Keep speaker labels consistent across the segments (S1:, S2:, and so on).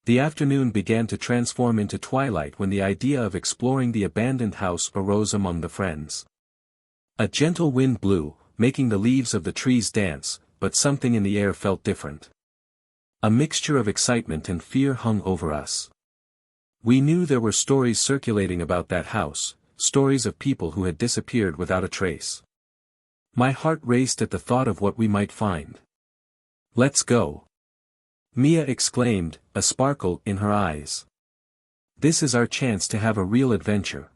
S1: The afternoon began to transform into twilight when the idea of exploring the abandoned house arose among the friends. A gentle wind blew, making the leaves of the trees dance, but something in the air felt different. A mixture of excitement and fear hung over us. We knew there were stories circulating about that house, stories of people who had disappeared without a trace. My heart raced at the thought of what we might find. "Let's go!" Mia exclaimed, a sparkle in her eyes. "This is our chance to have a real adventure.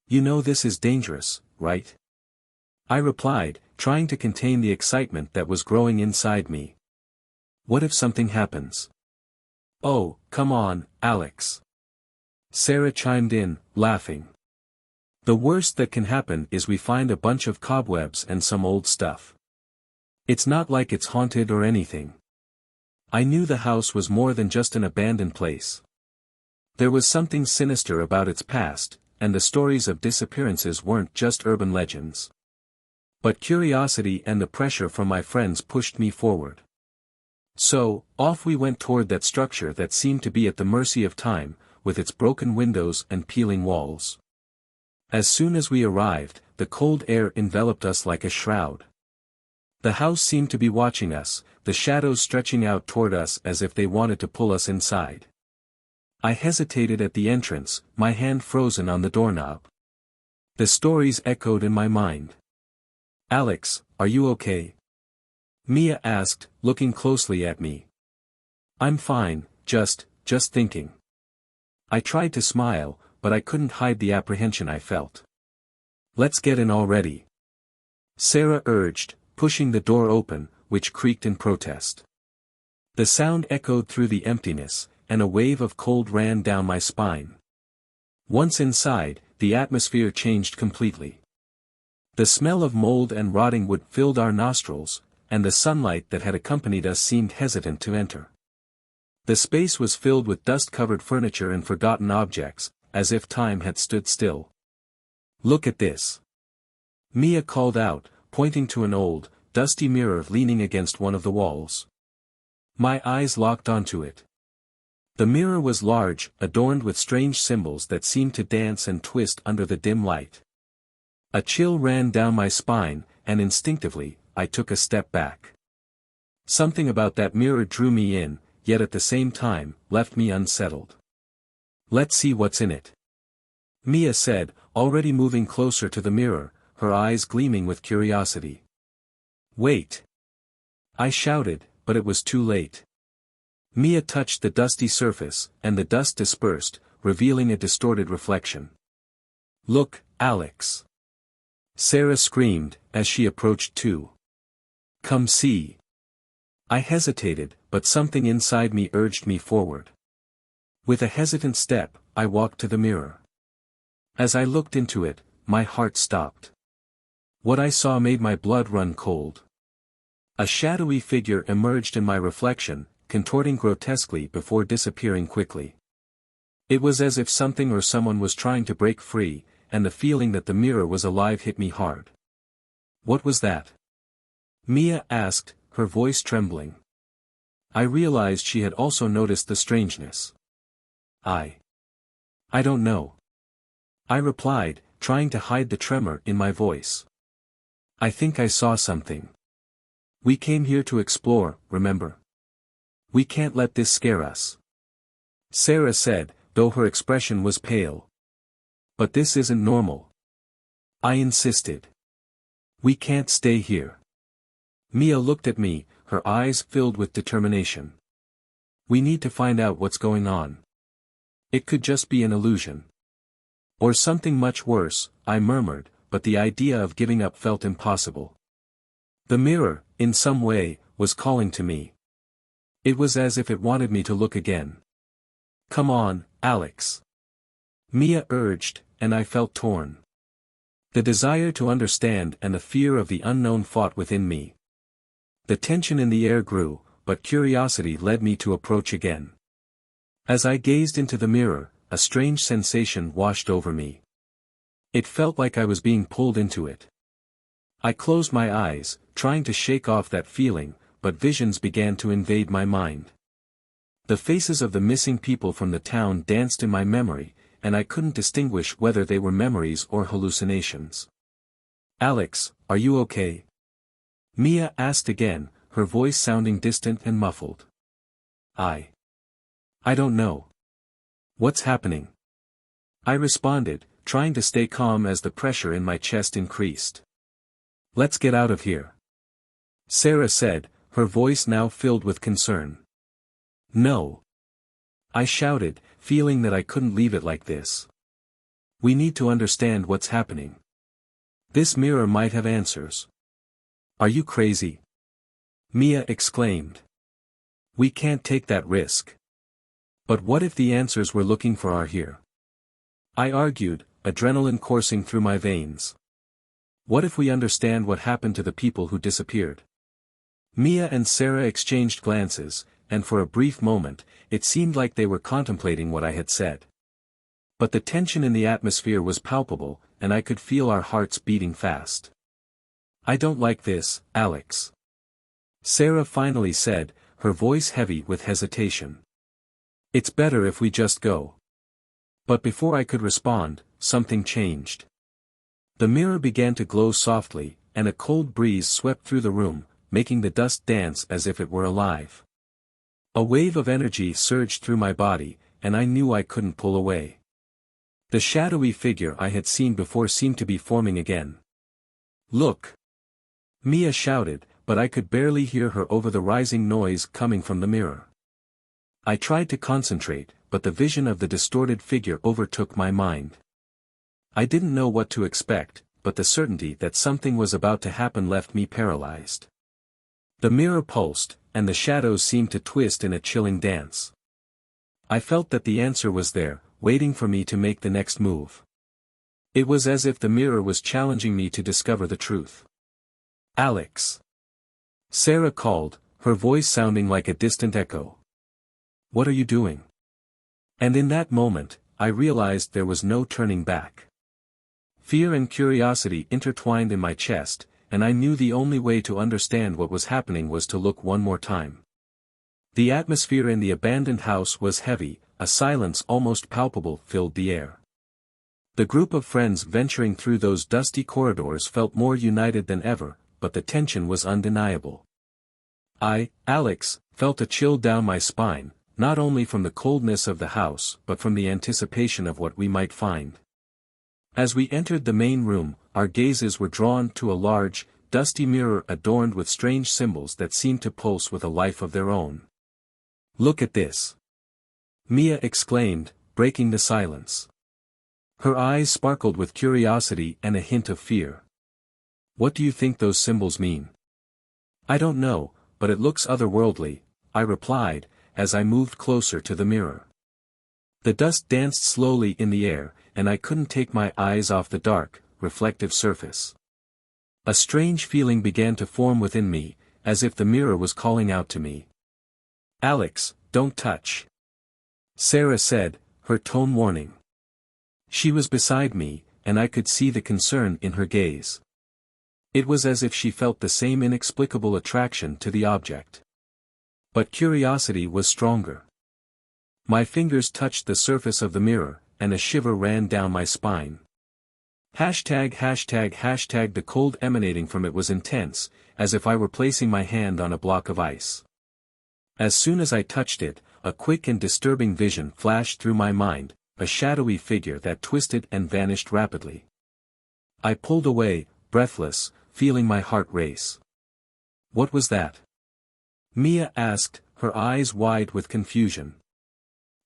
S1: You know this is dangerous, right?" I replied, trying to contain the excitement that was growing inside me. "What if something happens?" "Oh, come on, Alex." Sarah chimed in, laughing. "The worst that can happen is we find a bunch of cobwebs and some old stuff. It's not like it's haunted or anything." I knew the house was more than just an abandoned place. There was something sinister about its past, and the stories of disappearances weren't just urban legends. But curiosity and the pressure from my friends pushed me forward. So, off we went toward that structure that seemed to be at the mercy of time, with its broken windows and peeling walls. As soon as we arrived, the cold air enveloped us like a shroud. The house seemed to be watching us, the shadows stretching out toward us as if they wanted to pull us inside. I hesitated at the entrance, my hand frozen on the doorknob. The stories echoed in my mind. "Alex, are you okay?" Mia asked, looking closely at me. "I'm fine, just thinking." I tried to smile, but I couldn't hide the apprehension I felt. "Let's get in already," Sarah urged, pushing the door open, which creaked in protest. The sound echoed through the emptiness, and a wave of cold ran down my spine. Once inside, the atmosphere changed completely. The smell of mold and rotting wood filled our nostrils, and the sunlight that had accompanied us seemed hesitant to enter. The space was filled with dust-covered furniture and forgotten objects, as if time had stood still. "Look at this!" Mia called out, pointing to an old, dusty mirror leaning against one of the walls. My eyes locked onto it. The mirror was large, adorned with strange symbols that seemed to dance and twist under the dim light. A chill ran down my spine, and instinctively, I took a step back. Something about that mirror drew me in, yet at the same time, left me unsettled. "Let's see what's in it," Mia said, already moving closer to the mirror, her eyes gleaming with curiosity. "Wait!" I shouted, but it was too late. Mia touched the dusty surface, and the dust dispersed, revealing a distorted reflection. "Look, Alex!" Sarah screamed, as she approached too. "Come see." I hesitated, but something inside me urged me forward. With a hesitant step, I walked to the mirror. As I looked into it, my heart stopped. What I saw made my blood run cold. A shadowy figure emerged in my reflection, contorting grotesquely before disappearing quickly. It was as if something or someone was trying to break free, and the feeling that the mirror was alive hit me hard. "What was that?" Mia asked, her voice trembling. I realized she had also noticed the strangeness. I don't know," I replied, trying to hide the tremor in my voice. "I think I saw something. We came here to explore, remember? We can't let this scare us," Sarah said, though her expression was pale. "But this isn't normal," I insisted. "We can't stay here." Mia looked at me, her eyes filled with determination. "We need to find out what's going on. It could just be an illusion. Or something much worse," I murmured, but the idea of giving up felt impossible. The mirror, in some way, was calling to me. It was as if it wanted me to look again. "Come on, Alex," Mia urged, and I felt torn. The desire to understand and the fear of the unknown fought within me. The tension in the air grew, but curiosity led me to approach again. As I gazed into the mirror, a strange sensation washed over me. It felt like I was being pulled into it. I closed my eyes, trying to shake off that feeling, but visions began to invade my mind. The faces of the missing people from the town danced in my memory, and I couldn't distinguish whether they were memories or hallucinations. "Alex, are you okay?" Mia asked again, her voice sounding distant and muffled. I don't know. What's happening?" I responded, trying to stay calm as the pressure in my chest increased. "Let's get out of here," Sarah said, her voice now filled with concern. "No," I shouted, feeling that I couldn't leave it like this. "We need to understand what's happening. This mirror might have answers." "Are you crazy?" Mia exclaimed. "We can't take that risk." "But what if the answers we're looking for are here?" I argued, adrenaline coursing through my veins. "What if we understand what happened to the people who disappeared?" Mia and Sarah exchanged glances, and for a brief moment, it seemed like they were contemplating what I had said. But the tension in the atmosphere was palpable, and I could feel our hearts beating fast. "I don't like this, Alex," Sarah finally said, her voice heavy with hesitation. "It's better if we just go." But before I could respond, something changed. The mirror began to glow softly, and a cold breeze swept through the room, making the dust dance as if it were alive. A wave of energy surged through my body, and I knew I couldn't pull away. The shadowy figure I had seen before seemed to be forming again. "Look!" Mia shouted, but I could barely hear her over the rising noise coming from the mirror. I tried to concentrate, but the vision of the distorted figure overtook my mind. I didn't know what to expect, but the certainty that something was about to happen left me paralyzed. The mirror pulsed, and the shadows seemed to twist in a chilling dance. I felt that the answer was there, waiting for me to make the next move. It was as if the mirror was challenging me to discover the truth. "Alex!" Sarah called, her voice sounding like a distant echo. "What are you doing?" And in that moment, I realized there was no turning back. Fear and curiosity intertwined in my chest, and I knew the only way to understand what was happening was to look one more time. The atmosphere in the abandoned house was heavy, a silence almost palpable filled the air. The group of friends venturing through those dusty corridors felt more united than ever, but the tension was undeniable. Alex, felt a chill down my spine, not only from the coldness of the house but from the anticipation of what we might find. As we entered the main room, our gazes were drawn to a large, dusty mirror adorned with strange symbols that seemed to pulse with a life of their own. "Look at this!" Mia exclaimed, breaking the silence. Her eyes sparkled with curiosity and a hint of fear. "What do you think those symbols mean?" "I don't know, but it looks otherworldly," I replied, as I moved closer to the mirror. The dust danced slowly in the air, and I couldn't take my eyes off the dark, reflective surface. A strange feeling began to form within me, as if the mirror was calling out to me. "Alex, don't touch," Sarah said, her tone warning. She was beside me, and I could see the concern in her gaze. It was as if she felt the same inexplicable attraction to the object. But curiosity was stronger. My fingers touched the surface of the mirror, and a shiver ran down my spine. ####, the cold emanating from it was intense, as if I were placing my hand on a block of ice. As soon as I touched it, a quick and disturbing vision flashed through my mind, a shadowy figure that twisted and vanished rapidly. I pulled away, breathless, feeling my heart race. "What was that?" Mia asked, her eyes wide with confusion.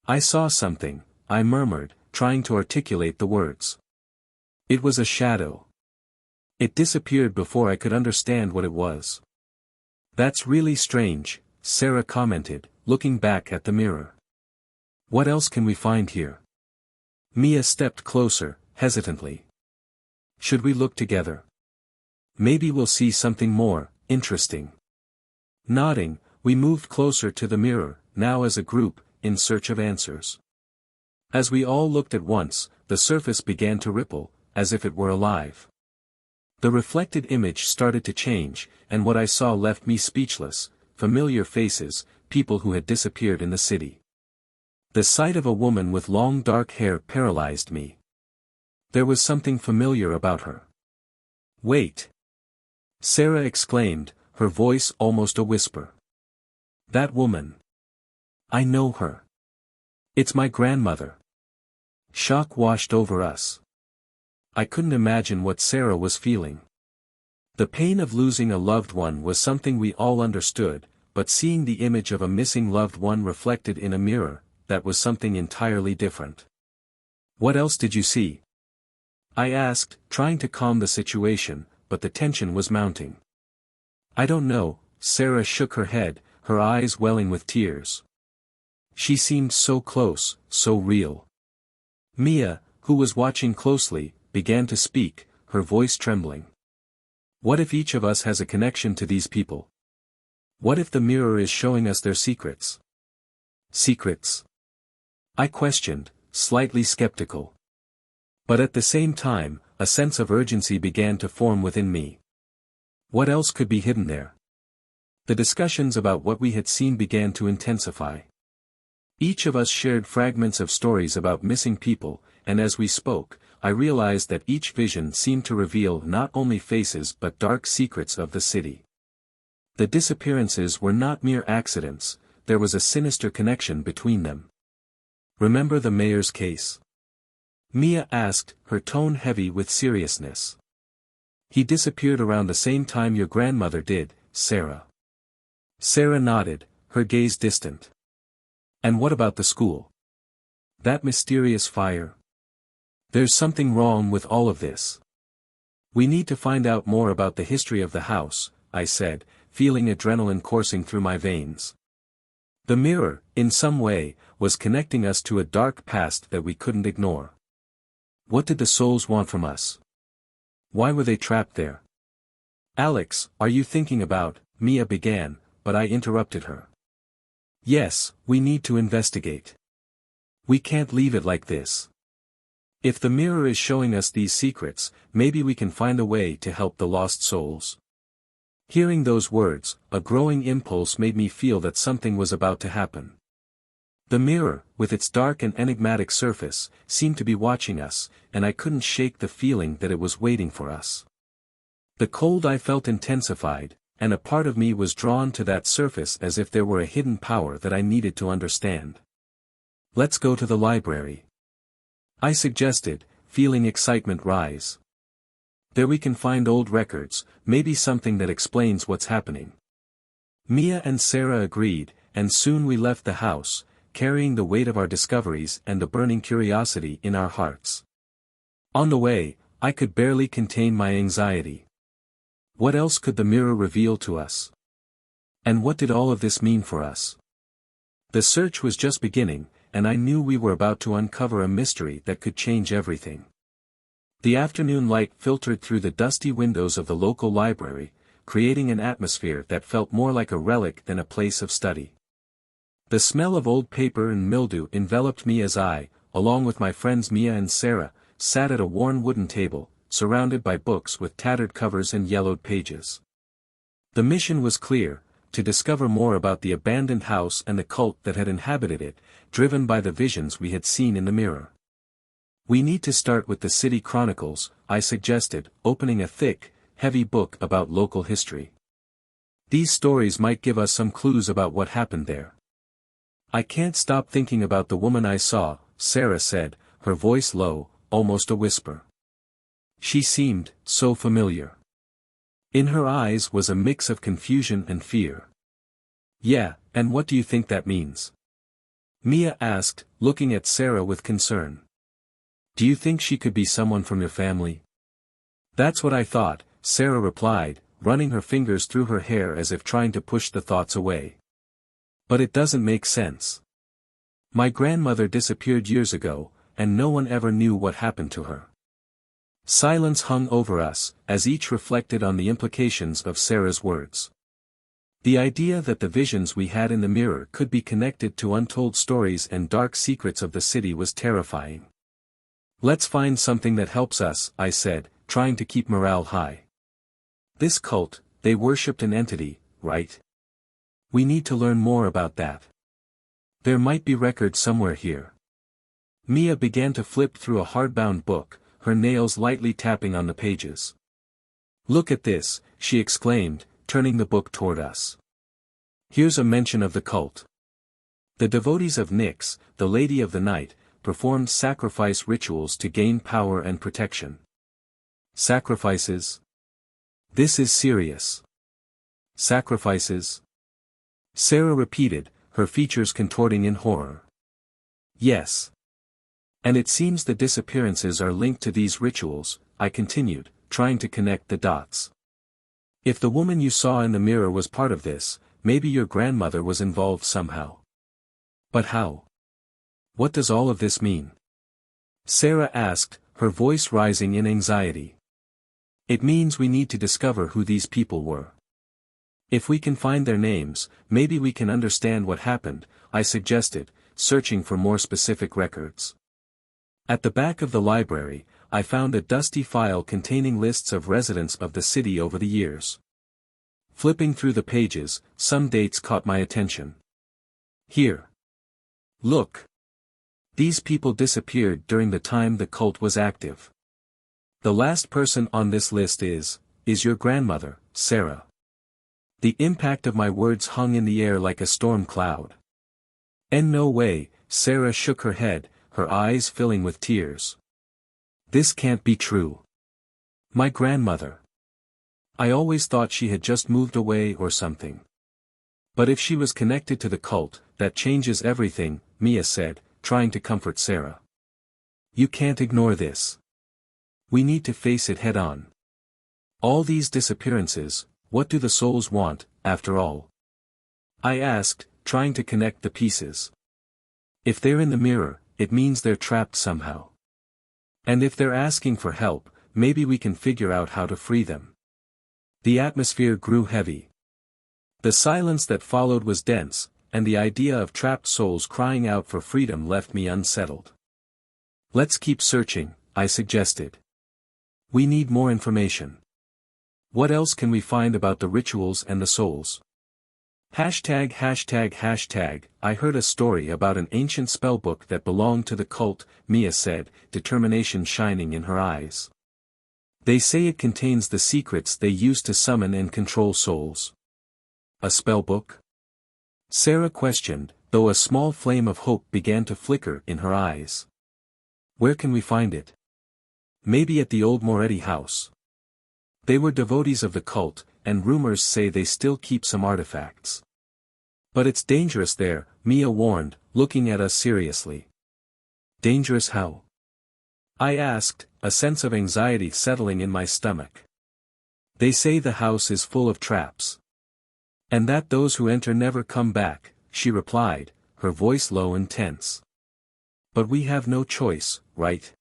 S1: "I saw something," I murmured, trying to articulate the words. "It was a shadow. It disappeared before I could understand what it was." "That's really strange," Sarah commented, looking back at the mirror. "What else can we find here?" Mia stepped closer, hesitantly. "Should we look together? Maybe we'll see something more interesting." Nodding, we moved closer to the mirror, now as a group, in search of answers. As we all looked at once, the surface began to ripple, as if it were alive. The reflected image started to change, and what I saw left me speechless. Familiar faces, people who had disappeared in the city. The sight of a woman with long dark hair paralyzed me. There was something familiar about her. "Wait!" Sarah exclaimed, her voice almost a whisper. "That woman. I know her. It's my grandmother." Shock washed over us. I couldn't imagine what Sarah was feeling. The pain of losing a loved one was something we all understood, but seeing the image of a missing loved one reflected in a mirror, that was something entirely different. "What else did you see?" I asked, trying to calm the situation, but the tension was mounting. "I don't know," Sarah shook her head, her eyes welling with tears. She seemed so close, so real. Mia, who was watching closely, began to speak, her voice trembling. "What if each of us has a connection to these people? What if the mirror is showing us their secrets?" "Secrets?" I questioned, slightly skeptical. But at the same time, a sense of urgency began to form within me. What else could be hidden there? The discussions about what we had seen began to intensify. Each of us shared fragments of stories about missing people, and as we spoke, I realized that each vision seemed to reveal not only faces but dark secrets of the city. The disappearances were not mere accidents, there was a sinister connection between them. "Remember the mayor's case?" Mia asked, her tone heavy with seriousness. "He disappeared around the same time your grandmother did, Sarah." Sarah nodded, her gaze distant. "And what about the school? That mysterious fire? There's something wrong with all of this. We need to find out more about the history of the house," I said, feeling adrenaline coursing through my veins. The mirror, in some way, was connecting us to a dark past that we couldn't ignore. What did the souls want from us? Why were they trapped there? "Alex, are you thinking about," Mia began, but I interrupted her. "Yes, we need to investigate. We can't leave it like this. If the mirror is showing us these secrets, maybe we can find a way to help the lost souls." Hearing those words, a growing impulse made me feel that something was about to happen. The mirror, with its dark and enigmatic surface, seemed to be watching us, and I couldn't shake the feeling that it was waiting for us. The cold I felt intensified, and a part of me was drawn to that surface as if there were a hidden power that I needed to understand. "Let's go to the library," I suggested, feeling excitement rise. "There we can find old records, maybe something that explains what's happening." Mia and Sarah agreed, and soon we left the house, carrying the weight of our discoveries and a burning curiosity in our hearts. On the way, I could barely contain my anxiety. What else could the mirror reveal to us? And what did all of this mean for us? The search was just beginning, and I knew we were about to uncover a mystery that could change everything. The afternoon light filtered through the dusty windows of the local library, creating an atmosphere that felt more like a relic than a place of study. The smell of old paper and mildew enveloped me as I, along with my friends Mia and Sarah, sat at a worn wooden table, surrounded by books with tattered covers and yellowed pages. The mission was clear: to discover more about the abandoned house and the cult that had inhabited it, driven by the visions we had seen in the mirror. "We need to start with the City Chronicles," I suggested, opening a thick, heavy book about local history. "These stories might give us some clues about what happened there." "I can't stop thinking about the woman I saw," Sarah said, her voice low, almost a whisper. She seemed so familiar. In her eyes was a mix of confusion and fear. "Yeah, and what do you think that means?" Mia asked, looking at Sarah with concern. "Do you think she could be someone from your family?" "That's what I thought," Sarah replied, running her fingers through her hair as if trying to push the thoughts away. "But it doesn't make sense. My grandmother disappeared years ago, and no one ever knew what happened to her." Silence hung over us, as each reflected on the implications of Sarah's words. The idea that the visions we had in the mirror could be connected to untold stories and dark secrets of the city was terrifying. "Let's find something that helps us," I said, trying to keep morale high. "This cult, they worshipped an entity, right? We need to learn more about that. There might be records somewhere here. Mia began to flip through a hardbound book, her nails lightly tapping on the pages. Look at this, she exclaimed, turning the book toward us. Here's a mention of the cult. The devotees of Nyx, the Lady of the Night, performed sacrifice rituals to gain power and protection. Sacrifices? This is serious. Sacrifices? Sarah repeated, her features contorting in horror. Yes. And it seems the disappearances are linked to these rituals, I continued, trying to connect the dots. If the woman you saw in the mirror was part of this, maybe your grandmother was involved somehow. But how? What does all of this mean? Sarah asked, her voice rising in anxiety. It means we need to discover who these people were. If we can find their names, maybe we can understand what happened, I suggested, searching for more specific records. At the back of the library, I found a dusty file containing lists of residents of the city over the years. Flipping through the pages, some dates caught my attention. Here. Look. These people disappeared during the time the cult was active. The last person on this list is your grandmother, Sarah. The impact of my words hung in the air like a storm cloud. And no way, Sarah shook her head, her eyes filling with tears. This can't be true. My grandmother. I always thought she had just moved away or something. But if she was connected to the cult, that changes everything, Mia said, trying to comfort Sarah. You can't ignore this. We need to face it head-on. All these disappearances, what do the souls want, after all? I asked, trying to connect the pieces. If they're in the mirror, it means they're trapped somehow. And if they're asking for help, maybe we can figure out how to free them. The atmosphere grew heavy. The silence that followed was dense, and the idea of trapped souls crying out for freedom left me unsettled. Let's keep searching, I suggested. We need more information. What else can we find about the rituals and the souls? ####. I heard a story about an ancient spellbook that belonged to the cult, Mia said, determination shining in her eyes. They say it contains the secrets they use to summon and control souls. A spellbook? Sarah questioned, though a small flame of hope began to flicker in her eyes. Where can we find it? Maybe at the old Moretti house. They were devotees of the cult, and rumors say they still keep some artifacts. But it's dangerous there, Mia warned, looking at us seriously. Dangerous how? I asked, a sense of anxiety settling in my stomach. They say the house is full of traps. And that those who enter never come back, she replied, her voice low and tense. But we have no choice, right?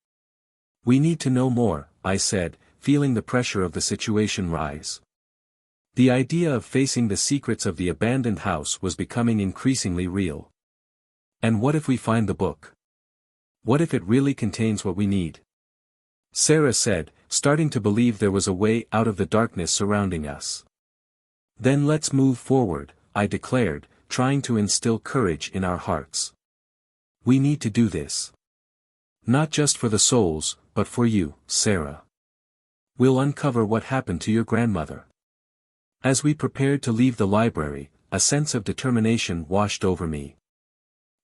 S1: We need to know more, I said, feeling the pressure of the situation rise. The idea of facing the secrets of the abandoned house was becoming increasingly real. And what if we find the book? What if it really contains what we need? Sarah said, starting to believe there was a way out of the darkness surrounding us. Then let's move forward, I declared, trying to instill courage in our hearts. We need to do this. Not just for the souls, but for you, Sarah. We'll uncover what happened to your grandmother. As we prepared to leave the library, a sense of determination washed over me.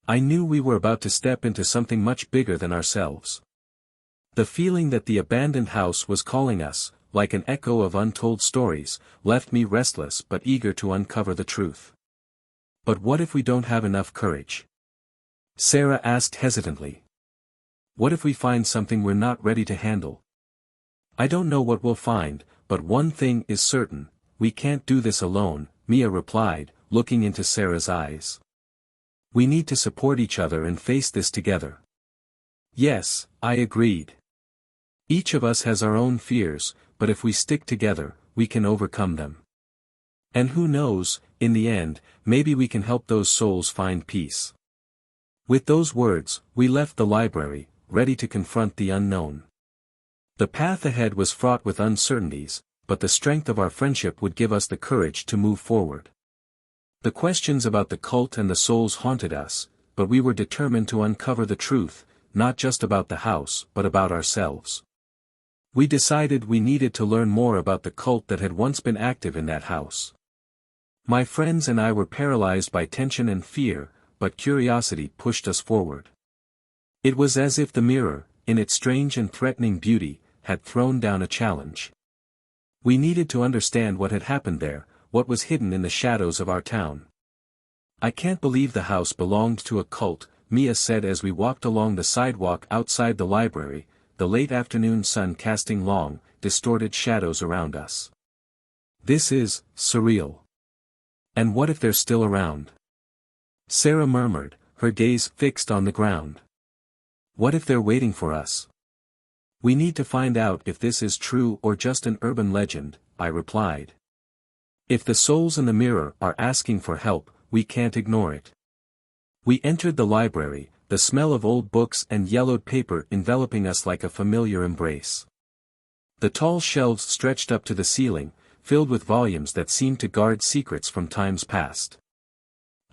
S1: I knew we were about to step into something much bigger than ourselves. The feeling that the abandoned house was calling us, like an echo of untold stories, left me restless but eager to uncover the truth. But what if we don't have enough courage? Sarah asked hesitantly. What if we find something we're not ready to handle? I don't know what we'll find, but one thing is certain, we can't do this alone, Mia replied, looking into Sarah's eyes. We need to support each other and face this together. Yes, I agreed. Each of us has our own fears, but if we stick together, we can overcome them. And who knows, in the end, maybe we can help those souls find peace. With those words, we left the library, ready to confront the unknown. The path ahead was fraught with uncertainties, but the strength of our friendship would give us the courage to move forward. The questions about the cult and the souls haunted us, but we were determined to uncover the truth, not just about the house but about ourselves. We decided we needed to learn more about the cult that had once been active in that house. My friends and I were paralyzed by tension and fear, but curiosity pushed us forward. It was as if the mirror, in its strange and threatening beauty, had thrown down a challenge. We needed to understand what had happened there, what was hidden in the shadows of our town. "I can't believe the house belonged to a cult," Mia said as we walked along the sidewalk outside the library, the late afternoon sun casting long, distorted shadows around us. "This is surreal. And what if they're still around?" Sarah murmured, her gaze fixed on the ground. "What if they're waiting for us?" "We need to find out if this is true or just an urban legend," I replied. "If the souls in the mirror are asking for help, we can't ignore it." We entered the library, the smell of old books and yellowed paper enveloping us like a familiar embrace. The tall shelves stretched up to the ceiling, filled with volumes that seemed to guard secrets from times past.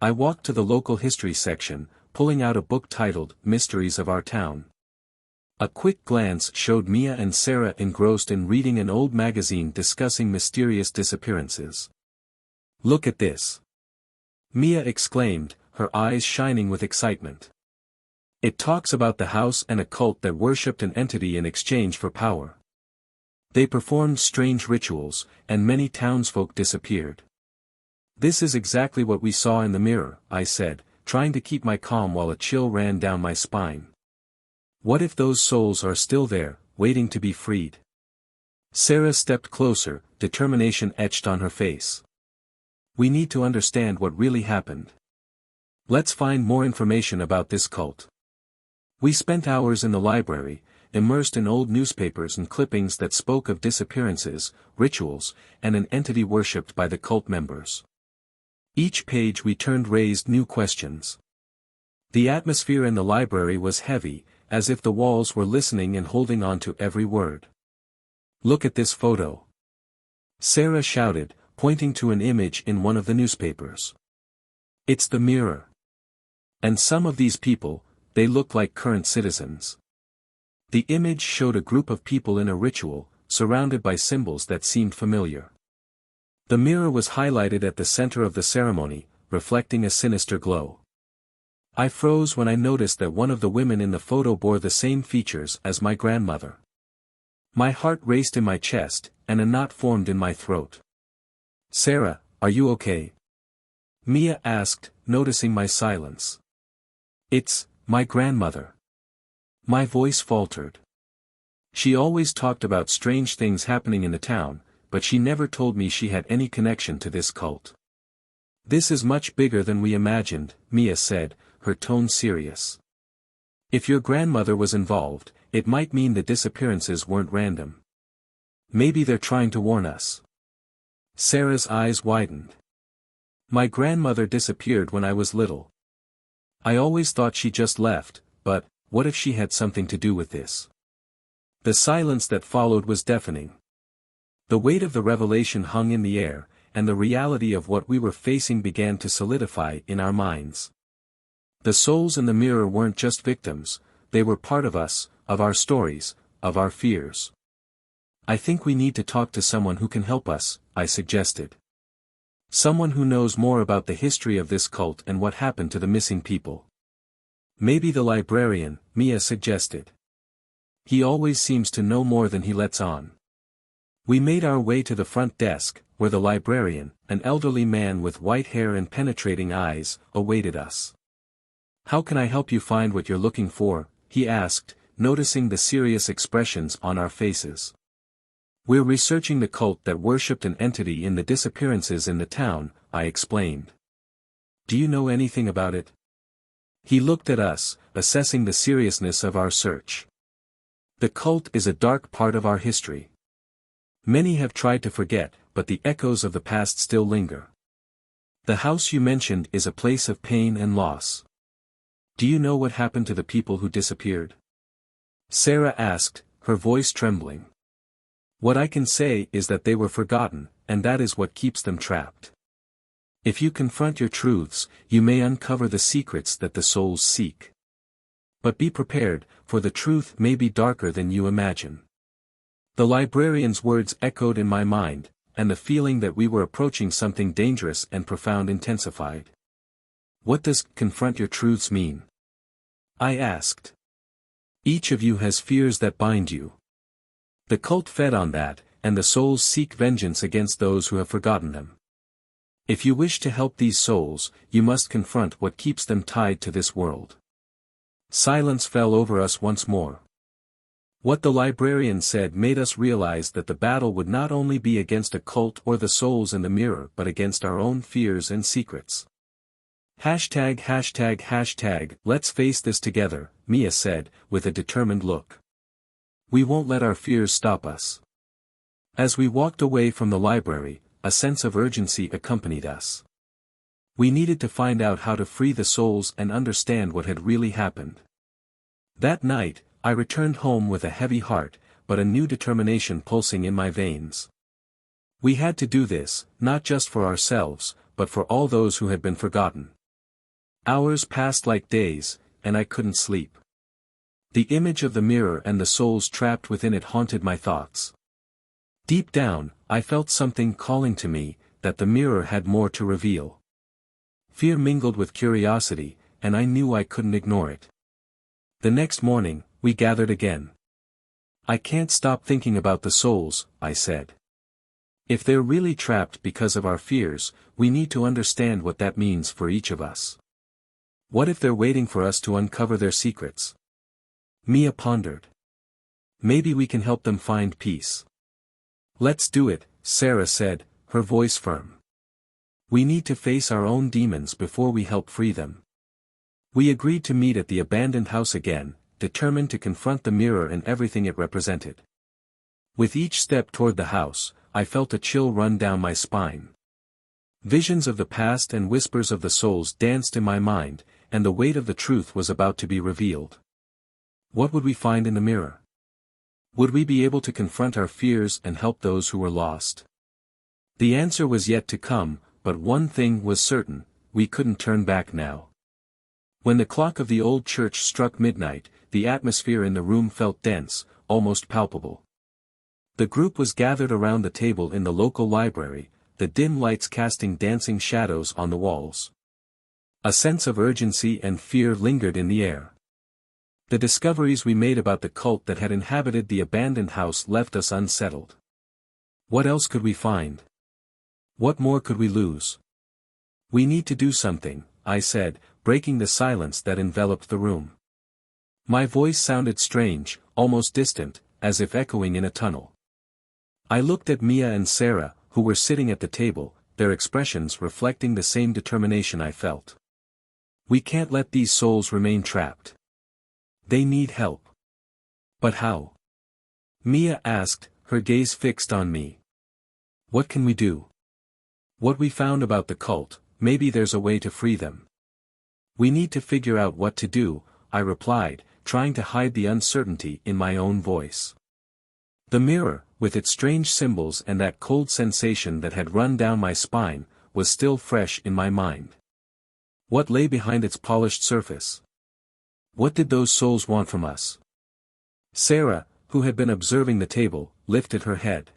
S1: I walked to the local history section, pulling out a book titled Mysteries of Our Town. A quick glance showed Mia and Sarah engrossed in reading an old magazine discussing mysterious disappearances. "Look at this!" Mia exclaimed, her eyes shining with excitement. "It talks about the house and a cult that worshipped an entity in exchange for power. They performed strange rituals, and many townsfolk disappeared." "This is exactly what we saw in the mirror," I said, trying to keep my calm while a chill ran down my spine. "What if those souls are still there, waiting to be freed?" Sarah stepped closer, determination etched on her face. "We need to understand what really happened. Let's find more information about this cult." We spent hours in the library, immersed in old newspapers and clippings that spoke of disappearances, rituals, and an entity worshipped by the cult members. Each page we turned raised new questions. The atmosphere in the library was heavy, as if the walls were listening and holding on to every word. "Look at this photo!" Sarah shouted, pointing to an image in one of the newspapers. "It's the mirror. And some of these people, they look like current citizens." The image showed a group of people in a ritual, surrounded by symbols that seemed familiar. The mirror was highlighted at the center of the ceremony, reflecting a sinister glow. I froze when I noticed that one of the women in the photo bore the same features as my grandmother. My heart raced in my chest, and a knot formed in my throat. "Sarah, are you okay?" Mia asked, noticing my silence. "It's my grandmother." My voice faltered. She always talked about strange things happening in the town, but she never told me she had any connection to this cult. "This is much bigger than we imagined," Mia said, her tone serious. "If your grandmother was involved, it might mean the disappearances weren't random. Maybe they're trying to warn us." Sarah's eyes widened. "My grandmother disappeared when I was little. I always thought she just left, but what if she had something to do with this?" The silence that followed was deafening. The weight of the revelation hung in the air, and the reality of what we were facing began to solidify in our minds. The souls in the mirror weren't just victims, they were part of us, of our stories, of our fears. "I think we need to talk to someone who can help us," I suggested. "Someone who knows more about the history of this cult and what happened to the missing people." "Maybe the librarian," Mia suggested. "He always seems to know more than he lets on." We made our way to the front desk, where the librarian, an elderly man with white hair and penetrating eyes, awaited us. "How can I help you find what you're looking for?" he asked, noticing the serious expressions on our faces. "We're researching the cult that worshipped an entity in the disappearances in the town," I explained. "Do you know anything about it?" He looked at us, assessing the seriousness of our search. "The cult is a dark part of our history. Many have tried to forget, but the echoes of the past still linger. The house you mentioned is a place of pain and loss. Do you know what happened to the people who disappeared?" Sarah asked, her voice trembling. "What I can say is that they were forgotten, and that is what keeps them trapped. If you confront your truths, you may uncover the secrets that the souls seek. But be prepared, for the truth may be darker than you imagine. The librarian's words echoed in my mind, and the feeling that we were approaching something dangerous and profound intensified. What does confront your truths mean? I asked. Each of you has fears that bind you. The cult fed on that, and the souls seek vengeance against those who have forgotten them. If you wish to help these souls, you must confront what keeps them tied to this world. Silence fell over us once more. What the librarian said made us realize that the battle would not only be against a cult or the souls in the mirror but against our own fears and secrets. Hashtag, let's face this together, Mia said, with a determined look. We won't let our fears stop us. As we walked away from the library, a sense of urgency accompanied us. We needed to find out how to free the souls and understand what had really happened. That night, I returned home with a heavy heart, but a new determination pulsing in my veins. We had to do this, not just for ourselves, but for all those who had been forgotten. Hours passed like days, and I couldn't sleep. The image of the mirror and the souls trapped within it haunted my thoughts. Deep down, I felt something calling to me, that the mirror had more to reveal. Fear mingled with curiosity, and I knew I couldn't ignore it. The next morning, we gathered again. I can't stop thinking about the souls, I said. If they're really trapped because of our fears, we need to understand what that means for each of us. What if they're waiting for us to uncover their secrets? Mia pondered. Maybe we can help them find peace. Let's do it, Sarah said, her voice firm. We need to face our own demons before we help free them. We agreed to meet at the abandoned house again, determined to confront the mirror and everything it represented. With each step toward the house, I felt a chill run down my spine. Visions of the past and whispers of the souls danced in my mind, and the weight of the truth was about to be revealed. What would we find in the mirror? Would we be able to confront our fears and help those who were lost? The answer was yet to come, but one thing was certain, we couldn't turn back now. When the clock of the old church struck midnight, the atmosphere in the room felt dense, almost palpable. The group was gathered around the table in the local library, the dim lights casting dancing shadows on the walls. A sense of urgency and fear lingered in the air. The discoveries we made about the cult that had inhabited the abandoned house left us unsettled. What else could we find? What more could we lose? We need to do something, I said, breaking the silence that enveloped the room. My voice sounded strange, almost distant, as if echoing in a tunnel. I looked at Mia and Sarah, who were sitting at the table, their expressions reflecting the same determination I felt. We can't let these souls remain trapped. They need help. But how? Mia asked, her gaze fixed on me. What can we do? What we found about the cult, maybe there's a way to free them. We need to figure out what to do, I replied, trying to hide the uncertainty in my own voice. The mirror, with its strange symbols and that cold sensation that had run down my spine, was still fresh in my mind. What lay behind its polished surface? What did those souls want from us? Sarah, who had been observing the table, lifted her head.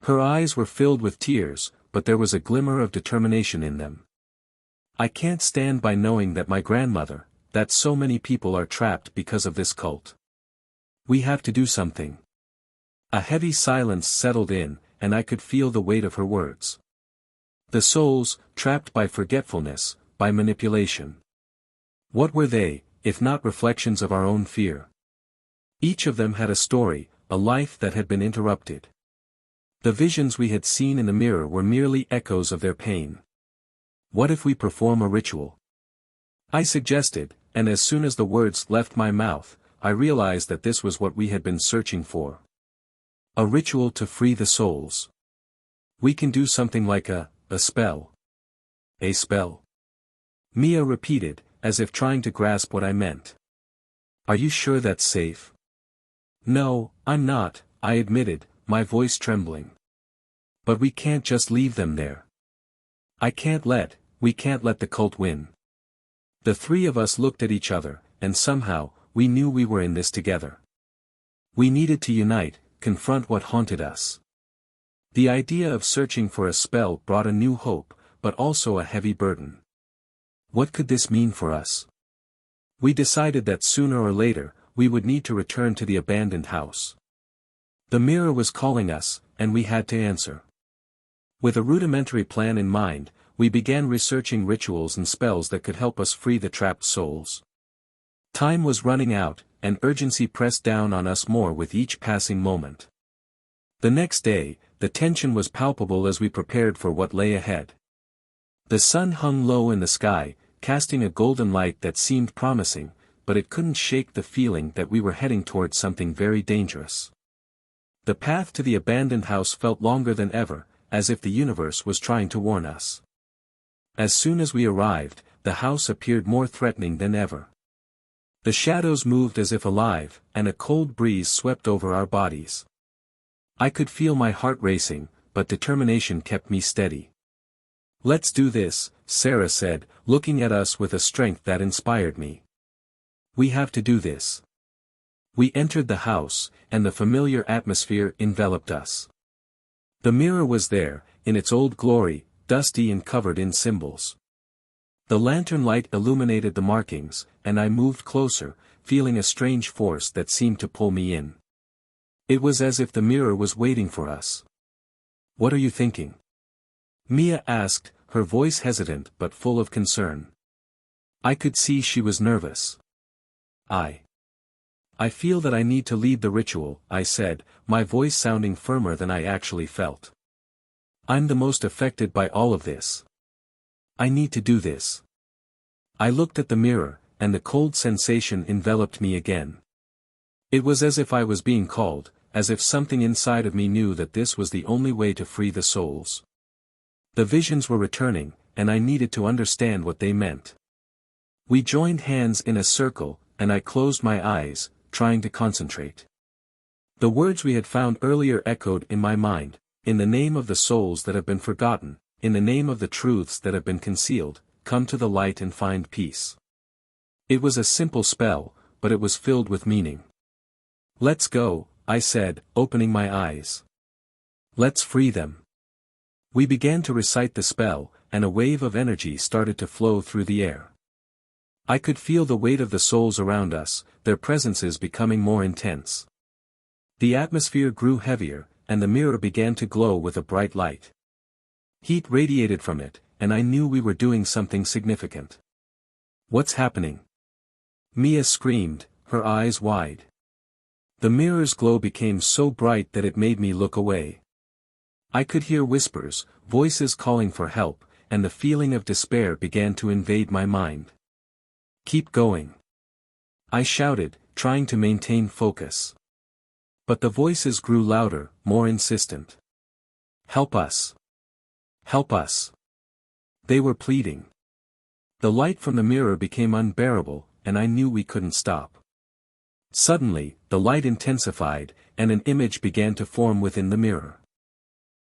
S1: Her eyes were filled with tears, but there was a glimmer of determination in them. I can't stand by knowing that my grandmother, that so many people are trapped because of this cult. We have to do something. A heavy silence settled in, and I could feel the weight of her words. The souls, trapped by forgetfulness, by manipulation. What were they, if not reflections of our own fear? Each of them had a story, a life that had been interrupted. The visions we had seen in the mirror were merely echoes of their pain. What if we perform a ritual? I suggested, and as soon as the words left my mouth, I realized that this was what we had been searching for. A ritual to free the souls. We can do something like a spell. A spell? Mia repeated, as if trying to grasp what I meant. Are you sure that's safe? No, I'm not, I admitted, my voice trembling. But we can't just leave them there. We can't let the cult win. The three of us looked at each other, and somehow, we knew we were in this together. We needed to unite, confront what haunted us. The idea of searching for a spell brought a new hope, but also a heavy burden. What could this mean for us? We decided that sooner or later, we would need to return to the abandoned house. The mirror was calling us, and we had to answer. With a rudimentary plan in mind, we began researching rituals and spells that could help us free the trapped souls. Time was running out, and urgency pressed down on us more with each passing moment. The next day, the tension was palpable as we prepared for what lay ahead. The sun hung low in the sky, casting a golden light that seemed promising, but it couldn't shake the feeling that we were heading towards something very dangerous. The path to the abandoned house felt longer than ever, as if the universe was trying to warn us. As soon as we arrived, the house appeared more threatening than ever. The shadows moved as if alive, and a cold breeze swept over our bodies. I could feel my heart racing, but determination kept me steady. "Let's do this," Sarah said, looking at us with a strength that inspired me. "We have to do this." We entered the house, and the familiar atmosphere enveloped us. The mirror was there, in its old glory, dusty and covered in symbols. The lantern light illuminated the markings, and I moved closer, feeling a strange force that seemed to pull me in. It was as if the mirror was waiting for us. "What are you thinking?" Mia asked, her voice hesitant but full of concern. I could see she was nervous. I feel that I need to lead the ritual," I said, my voice sounding firmer than I actually felt. "I'm the most affected by all of this. I need to do this." I looked at the mirror, and the cold sensation enveloped me again. It was as if I was being called, as if something inside of me knew that this was the only way to free the souls. The visions were returning, and I needed to understand what they meant. We joined hands in a circle, and I closed my eyes, trying to concentrate. The words we had found earlier echoed in my mind: "In the name of the souls that have been forgotten, in the name of the truths that have been concealed, come to the light and find peace." It was a simple spell, but it was filled with meaning. "Let's go," I said, opening my eyes. "Let's free them." We began to recite the spell, and a wave of energy started to flow through the air. I could feel the weight of the souls around us, their presences becoming more intense. The atmosphere grew heavier, and the mirror began to glow with a bright light. Heat radiated from it, and I knew we were doing something significant. "What's happening?" Mia screamed, her eyes wide. The mirror's glow became so bright that it made me look away. I could hear whispers, voices calling for help, and the feeling of despair began to invade my mind. "Keep going," I shouted, trying to maintain focus. But the voices grew louder, more insistent. "Help us! Help us!" They were pleading. The light from the mirror became unbearable, and I knew we couldn't stop. Suddenly, the light intensified, and an image began to form within the mirror.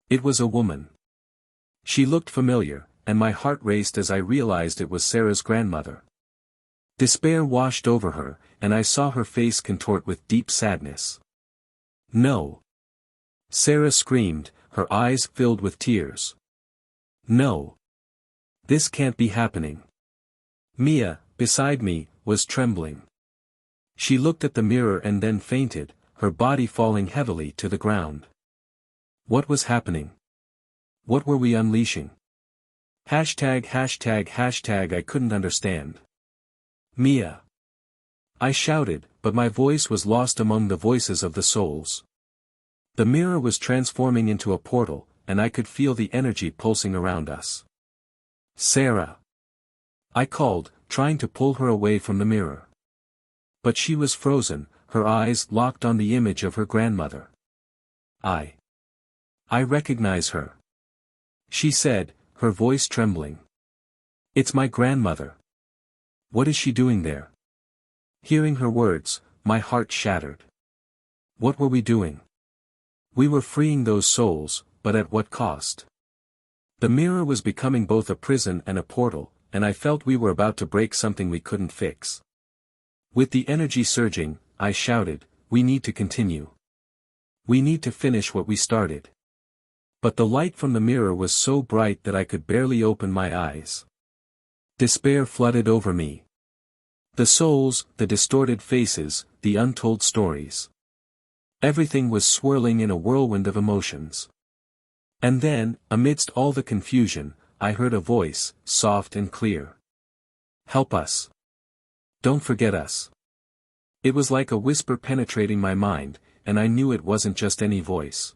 S1: It was a woman. She looked familiar, and my heart raced as I realized it was Sarah's grandmother. Despair washed over her, and I saw her face contort with deep sadness. "No!" Sarah screamed, her eyes filled with tears. "No! This can't be happening." Mia, beside me, was trembling. She looked at the mirror and then fainted, her body falling heavily to the ground. What was happening? What were we unleashing? ####. I couldn't understand. "Mia!" I shouted, but my voice was lost among the voices of the souls. The mirror was transforming into a portal, and I could feel the energy pulsing around us. "Sarah!" I called, trying to pull her away from the mirror. But she was frozen, her eyes locked on the image of her grandmother. I recognize her," she said, her voice trembling. "It's my grandmother. What is she doing there?" Hearing her words, my heart shattered. What were we doing? We were freeing those souls, but at what cost? The mirror was becoming both a prison and a portal, and I felt we were about to break something we couldn't fix. With the energy surging, I shouted, "We need to continue. We need to finish what we started." But the light from the mirror was so bright that I could barely open my eyes. Despair flooded over me. The souls, the distorted faces, the untold stories. Everything was swirling in a whirlwind of emotions. And then, amidst all the confusion, I heard a voice, soft and clear. "Help us. Don't forget us." It was like a whisper penetrating my mind, and I knew it wasn't just any voice.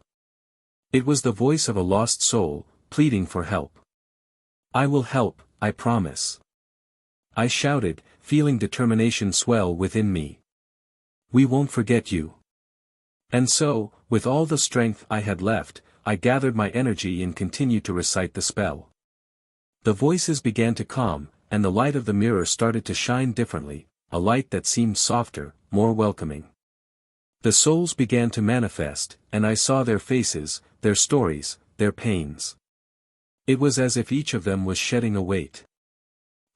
S1: It was the voice of a lost soul, pleading for help. "I will help, I promise." I shouted, feeling determination swell within me. "We won't forget you." And so, with all the strength I had left, I gathered my energy and continued to recite the spell. The voices began to calm, and the light of the mirror started to shine differently, a light that seemed softer, more welcoming. The souls began to manifest, and I saw their faces, their stories, their pains. It was as if each of them was shedding a weight.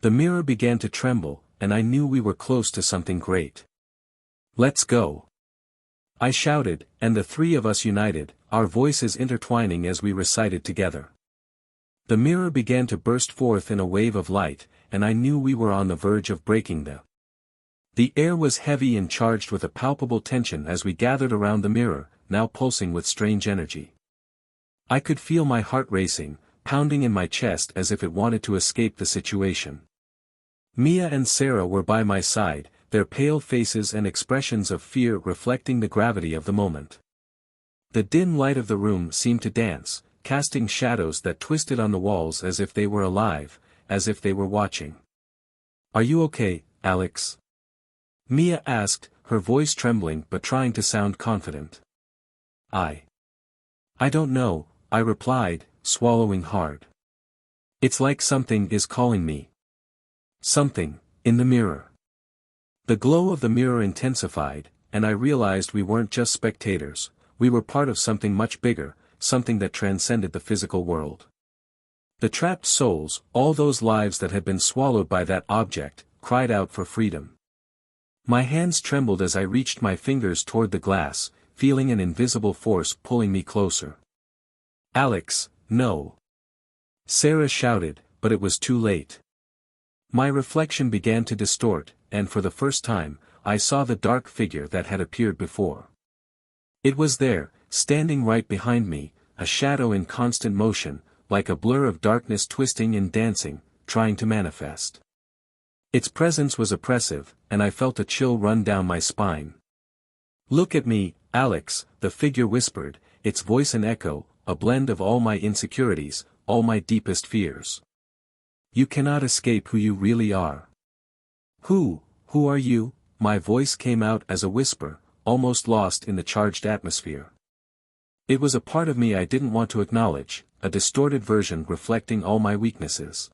S1: The mirror began to tremble, and I knew we were close to something great. "Let's go!" I shouted, and the three of us united, our voices intertwining as we recited together. The mirror began to burst forth in a wave of light, and I knew we were on the verge of breaking The air was heavy and charged with a palpable tension as we gathered around the mirror, now pulsing with strange energy. I could feel my heart racing, pounding in my chest as if it wanted to escape the situation. Mia and Sarah were by my side, their pale faces and expressions of fear reflecting the gravity of the moment. The dim light of the room seemed to dance, casting shadows that twisted on the walls as if they were alive, as if they were watching. "Are you okay, Alex?" Mia asked, her voice trembling but trying to sound confident. I don't know," I replied, swallowing hard. "It's like something is calling me." Something, in the mirror. The glow of the mirror intensified, and I realized we weren't just spectators, we were part of something much bigger, something that transcended the physical world. The trapped souls, all those lives that had been swallowed by that object, cried out for freedom. My hands trembled as I reached my fingers toward the glass, feeling an invisible force pulling me closer. "Alex, no!" Sarah shouted, but it was too late. My reflection began to distort, and for the first time, I saw the dark figure that had appeared before. It was there, standing right behind me, a shadow in constant motion, like a blur of darkness twisting and dancing, trying to manifest. Its presence was oppressive, and I felt a chill run down my spine. "Look at me, Alex," the figure whispered, its voice an echo, a blend of all my insecurities, all my deepest fears. "You cannot escape who you really are." Who are you?" My voice came out as a whisper, almost lost in the charged atmosphere. It was a part of me I didn't want to acknowledge, a distorted version reflecting all my weaknesses.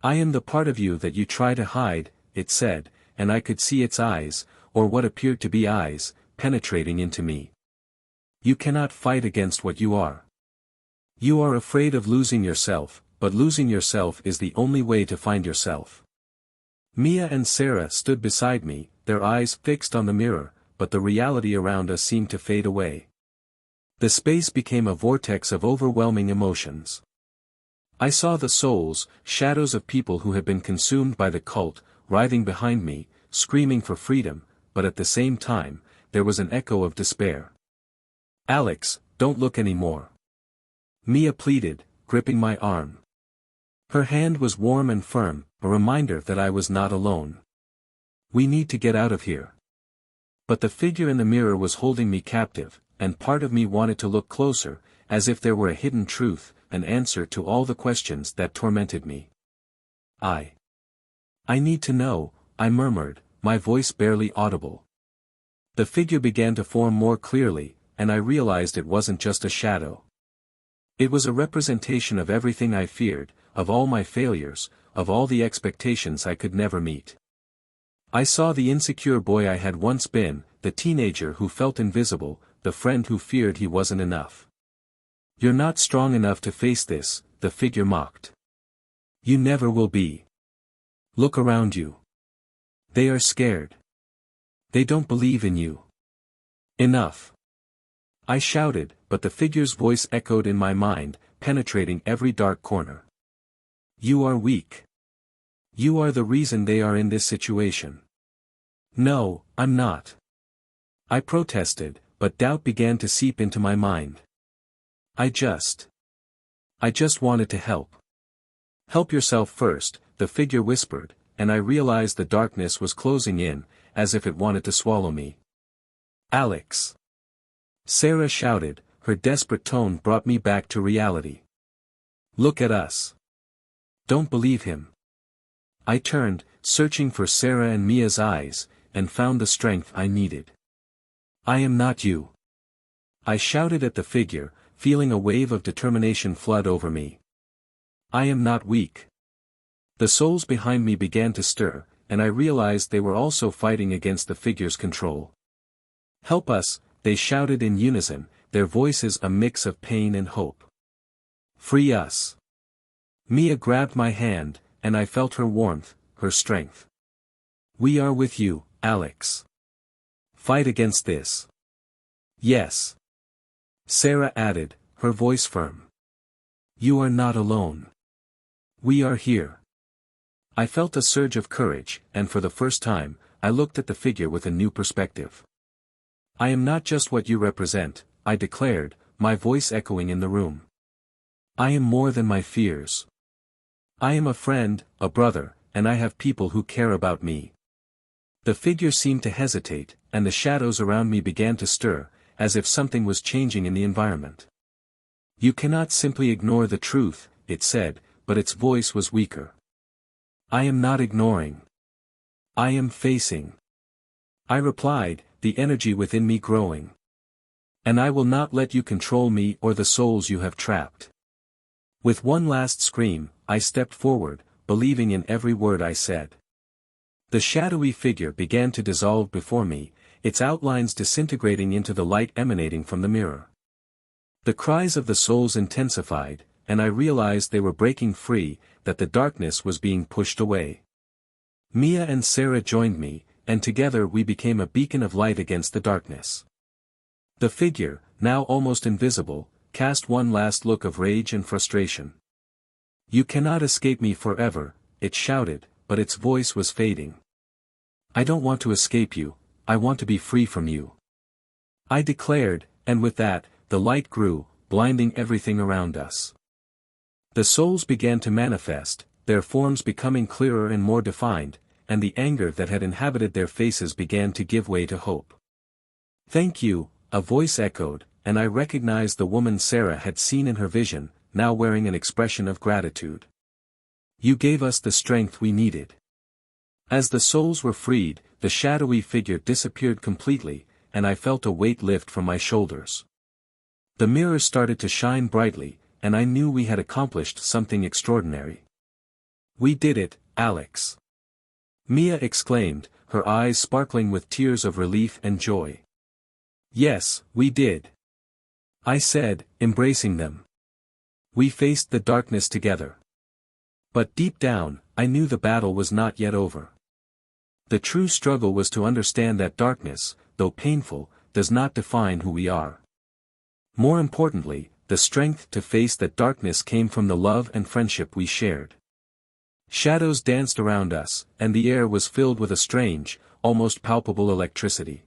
S1: "I am the part of you that you try to hide," it said, and I could see its eyes, or what appeared to be eyes, penetrating into me. "You cannot fight against what you are. You are afraid of losing yourself, but losing yourself is the only way to find yourself." Mia and Sarah stood beside me, their eyes fixed on the mirror, but the reality around us seemed to fade away. The space became a vortex of overwhelming emotions. I saw the souls, shadows of people who had been consumed by the cult, writhing behind me, screaming for freedom, but at the same time, there was an echo of despair. "Alex, don't look anymore." Mia pleaded, gripping my arm. Her hand was warm and firm, a reminder that I was not alone. "We need to get out of here." But the figure in the mirror was holding me captive, and part of me wanted to look closer, as if there were a hidden truth, an answer to all the questions that tormented me. I need to know," I murmured, my voice barely audible. The figure began to form more clearly, and I realized it wasn't just a shadow. It was a representation of everything I feared, of all my failures, of all the expectations I could never meet. I saw the insecure boy I had once been, the teenager who felt invisible, the friend who feared he wasn't enough. "You're not strong enough to face this," the figure mocked. You never will be. Look around you. They are scared. They don't believe in you. Enough. I shouted, but the figure's voice echoed in my mind, penetrating every dark corner. You are weak. You are the reason they are in this situation. No, I'm not. I protested, but doubt began to seep into my mind. I just wanted to help. Help yourself first, the figure whispered, and I realized the darkness was closing in, as if it wanted to swallow me. Alex! Sarah shouted, her desperate tone brought me back to reality. Look at us. Don't believe him. I turned, searching for Sarah and Mia's eyes, and found the strength I needed. I am not you. I shouted at the figure, feeling a wave of determination flood over me. I am not weak. The souls behind me began to stir, and I realized they were also fighting against the figure's control. Help us, they shouted in unison, their voices a mix of pain and hope. Free us. Mia grabbed my hand, and I felt her warmth, her strength. We are with you, Alex. Fight against this. Yes. Sarah added, her voice firm. You are not alone. We are here. I felt a surge of courage, and for the first time, I looked at the figure with a new perspective. I am not just what you represent, I declared, my voice echoing in the room. I am more than my fears. I am a friend, a brother, and I have people who care about me. The figure seemed to hesitate, and the shadows around me began to stir, as if something was changing in the environment. You cannot simply ignore the truth, it said, but its voice was weaker. I am not ignoring. I am facing. I replied, the energy within me growing. And I will not let you control me or the souls you have trapped. With one last scream, I stepped forward, believing in every word I said. The shadowy figure began to dissolve before me, its outlines disintegrating into the light emanating from the mirror. The cries of the souls intensified, and I realized they were breaking free, that the darkness was being pushed away. Mia and Sarah joined me, and together we became a beacon of light against the darkness. The figure, now almost invisible, cast one last look of rage and frustration. You cannot escape me forever, it shouted, but its voice was fading. I don't want to escape you, I want to be free from you. I declared, and with that, the light grew, blinding everything around us. The souls began to manifest, their forms becoming clearer and more defined, and the anger that had inhabited their faces began to give way to hope. Thank you, a voice echoed, and I recognized the woman Sarah had seen in her vision, now wearing an expression of gratitude. You gave us the strength we needed. As the souls were freed, the shadowy figure disappeared completely, and I felt a weight lift from my shoulders. The mirror started to shine brightly, and I knew we had accomplished something extraordinary. We did it, Alex. Mia exclaimed, her eyes sparkling with tears of relief and joy. Yes, we did. I said, embracing them. We faced the darkness together. But deep down, I knew the battle was not yet over. The true struggle was to understand that darkness, though painful, does not define who we are. More importantly, the strength to face that darkness came from the love and friendship we shared. Shadows danced around us, and the air was filled with a strange, almost palpable electricity.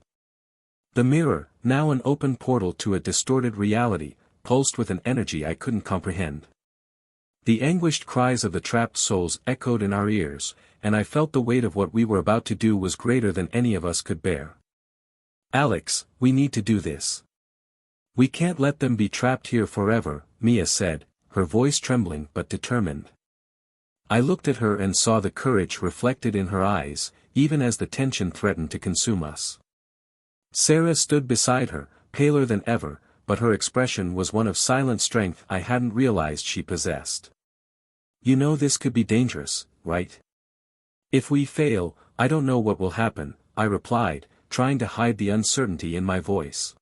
S1: The mirror, now an open portal to a distorted reality, pulsed with an energy I couldn't comprehend. The anguished cries of the trapped souls echoed in our ears, and I felt the weight of what we were about to do was greater than any of us could bear. Alex, we need to do this. We can't let them be trapped here forever, Mia said, her voice trembling but determined. I looked at her and saw the courage reflected in her eyes, even as the tension threatened to consume us. Sarah stood beside her, paler than ever, but her expression was one of silent strength I hadn't realized she possessed. You know this could be dangerous, right? If we fail, I don't know what will happen, I replied, trying to hide the uncertainty in my voice.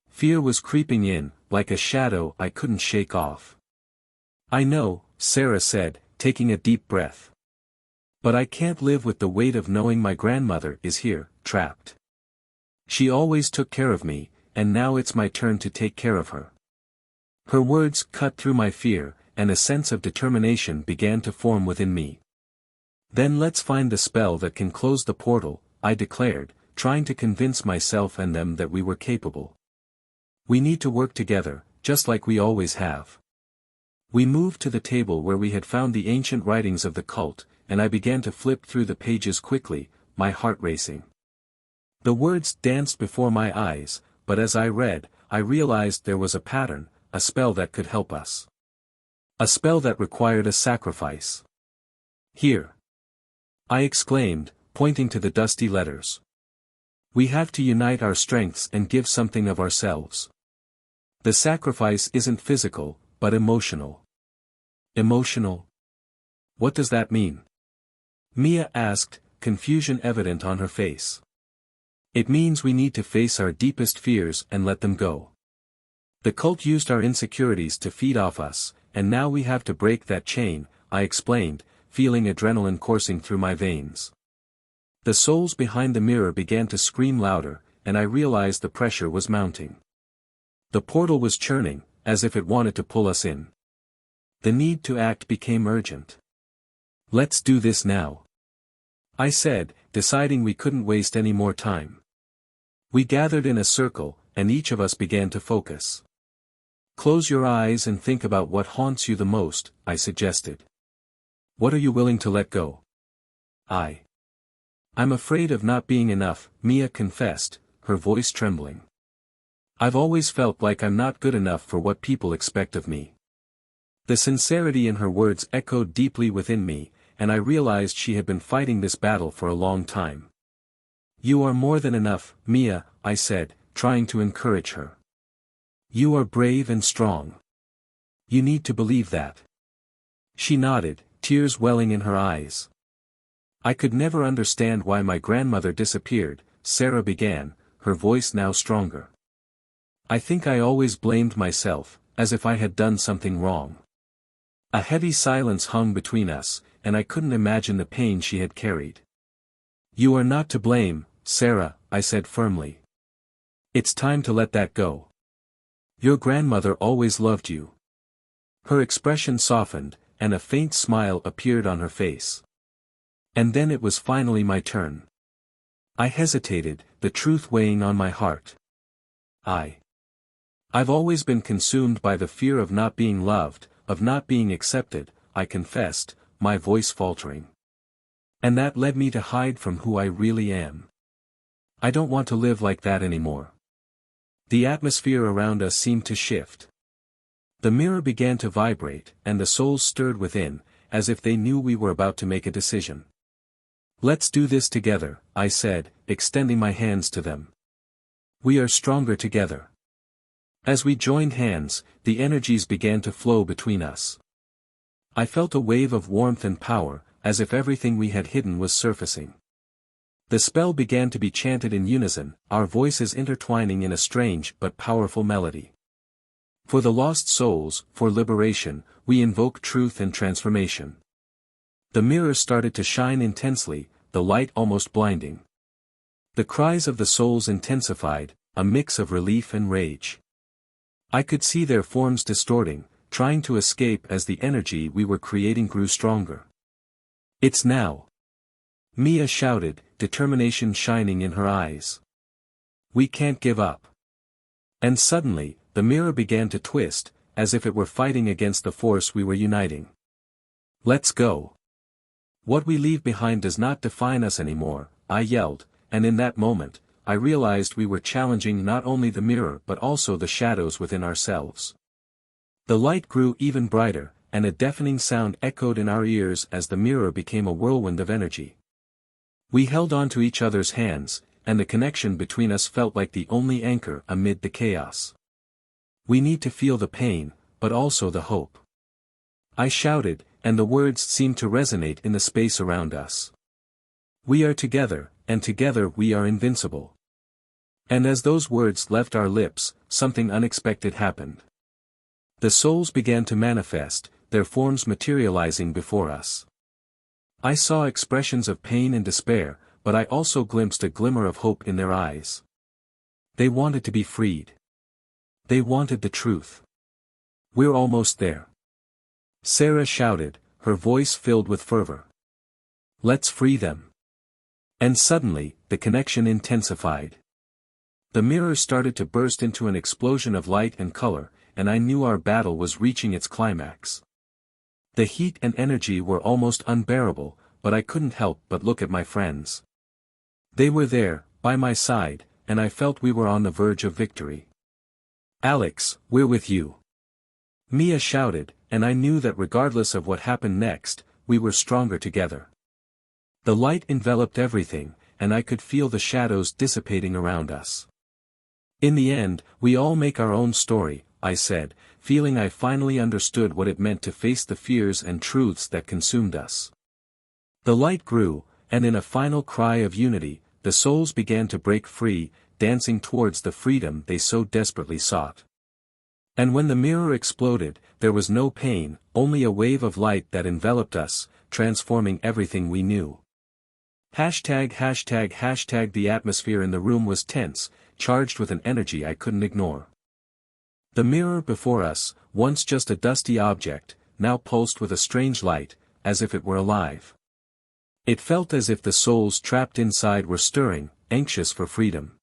S1: Fear was creeping in, like a shadow I couldn't shake off. I know, Sarah said, taking a deep breath. But I can't live with the weight of knowing my grandmother is here, trapped. She always took care of me, and now it's my turn to take care of her. Her words cut through my fear, and a sense of determination began to form within me. Then let's find the spell that can close the portal, I declared, trying to convince myself and them that we were capable. We need to work together, just like we always have. We moved to the table where we had found the ancient writings of the cult, and I began to flip through the pages quickly, my heart racing. The words danced before my eyes, but as I read, I realized there was a pattern, a spell that could help us. A spell that required a sacrifice. Here! I exclaimed, pointing to the dusty letters. We have to unite our strengths and give something of ourselves. The sacrifice isn't physical, but emotional. Emotional? What does that mean? Mia asked, confusion evident on her face. It means we need to face our deepest fears and let them go. The cult used our insecurities to feed off us, and now we have to break that chain, I explained, feeling adrenaline coursing through my veins. The souls behind the mirror began to scream louder, and I realized the pressure was mounting. The portal was churning, as if it wanted to pull us in. The need to act became urgent. Let's do this now, I said, deciding we couldn't waste any more time. We gathered in a circle, and each of us began to focus. Close your eyes and think about what haunts you the most, I suggested. What are you willing to let go? I'm afraid of not being enough, Mia confessed, her voice trembling. I've always felt like I'm not good enough for what people expect of me. The sincerity in her words echoed deeply within me, and I realized she had been fighting this battle for a long time. You are more than enough, Mia, I said, trying to encourage her. You are brave and strong. You need to believe that. She nodded, tears welling in her eyes. I could never understand why my grandmother disappeared, Sarah began, her voice now stronger. I think I always blamed myself, as if I had done something wrong. A heavy silence hung between us, and I couldn't imagine the pain she had carried. You are not to blame, Sarah, I said firmly. It's time to let that go. Your grandmother always loved you. Her expression softened, and a faint smile appeared on her face. And then it was finally my turn. I hesitated, the truth weighing on my heart. I've always been consumed by the fear of not being loved, of not being accepted, I confessed, my voice faltering. And that led me to hide from who I really am. I don't want to live like that anymore. The atmosphere around us seemed to shift. The mirror began to vibrate, and the souls stirred within, as if they knew we were about to make a decision. Let's do this together, I said, extending my hands to them. We are stronger together. As we joined hands, the energies began to flow between us. I felt a wave of warmth and power, as if everything we had hidden was surfacing. The spell began to be chanted in unison, our voices intertwining in a strange but powerful melody. For the lost souls, for liberation, we invoke truth and transformation. The mirror started to shine intensely, the light almost blinding. The cries of the souls intensified, a mix of relief and rage. I could see their forms distorting, trying to escape as the energy we were creating grew stronger. It's now! Mia shouted, determination shining in her eyes. We can't give up. And suddenly, the mirror began to twist, as if it were fighting against the force we were uniting. Let's go. What we leave behind does not define us anymore, I yelled, and in that moment, I realized we were challenging not only the mirror but also the shadows within ourselves. The light grew even brighter, and a deafening sound echoed in our ears as the mirror became a whirlwind of energy. We held on to each other's hands, and the connection between us felt like the only anchor amid the chaos. We need to feel the pain, but also the hope. I shouted, and the words seemed to resonate in the space around us. We are together, and together we are invincible. And as those words left our lips, something unexpected happened. The souls began to manifest, their forms materializing before us. I saw expressions of pain and despair, but I also glimpsed a glimmer of hope in their eyes. They wanted to be freed. They wanted the truth. "We're almost there," Sarah shouted, her voice filled with fervor. "Let's free them." And suddenly, the connection intensified. The mirror started to burst into an explosion of light and color, and I knew our battle was reaching its climax. The heat and energy were almost unbearable, but I couldn't help but look at my friends. They were there, by my side, and I felt we were on the verge of victory. "Alex, we're with you," Mia shouted, and I knew that regardless of what happened next, we were stronger together. The light enveloped everything, and I could feel the shadows dissipating around us. "In the end, we all make our own story," I said, feeling I finally understood what it meant to face the fears and truths that consumed us. The light grew, and in a final cry of unity, the souls began to break free, dancing towards the freedom they so desperately sought. And when the mirror exploded, there was no pain, only a wave of light that enveloped us, transforming everything we knew. ####. The atmosphere in the room was tense, charged with an energy I couldn't ignore. The mirror before us, once just a dusty object, now pulsed with a strange light, as if it were alive. It felt as if the souls trapped inside were stirring, anxious for freedom.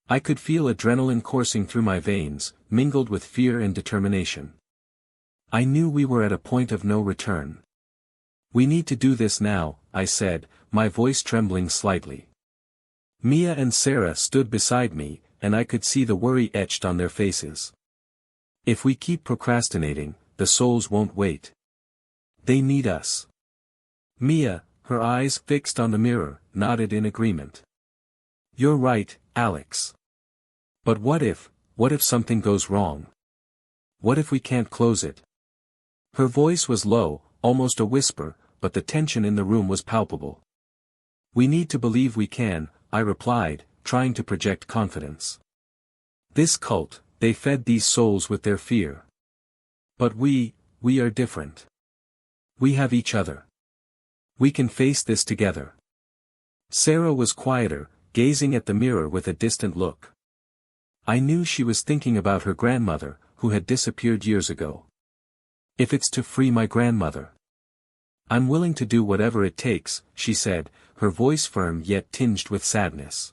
S1: I could feel adrenaline coursing through my veins, mingled with fear and determination. I knew we were at a point of no return. "We need to do this now," I said, my voice trembling slightly. Mia and Sarah stood beside me, and I could see the worry etched on their faces. "If we keep procrastinating, the souls won't wait. They need us." Mia, her eyes fixed on the mirror, nodded in agreement. "You're right, Alex. But what if something goes wrong? What if we can't close it?" Her voice was low, almost a whisper, but the tension in the room was palpable. "We need to believe we can," I replied, trying to project confidence. "This cult, they fed these souls with their fear. But we are different. We have each other. We can face this together." Sarah was quieter, gazing at the mirror with a distant look. I knew she was thinking about her grandmother, who had disappeared years ago. "If it's to free my grandmother, I'm willing to do whatever it takes," she said, her voice firm yet tinged with sadness.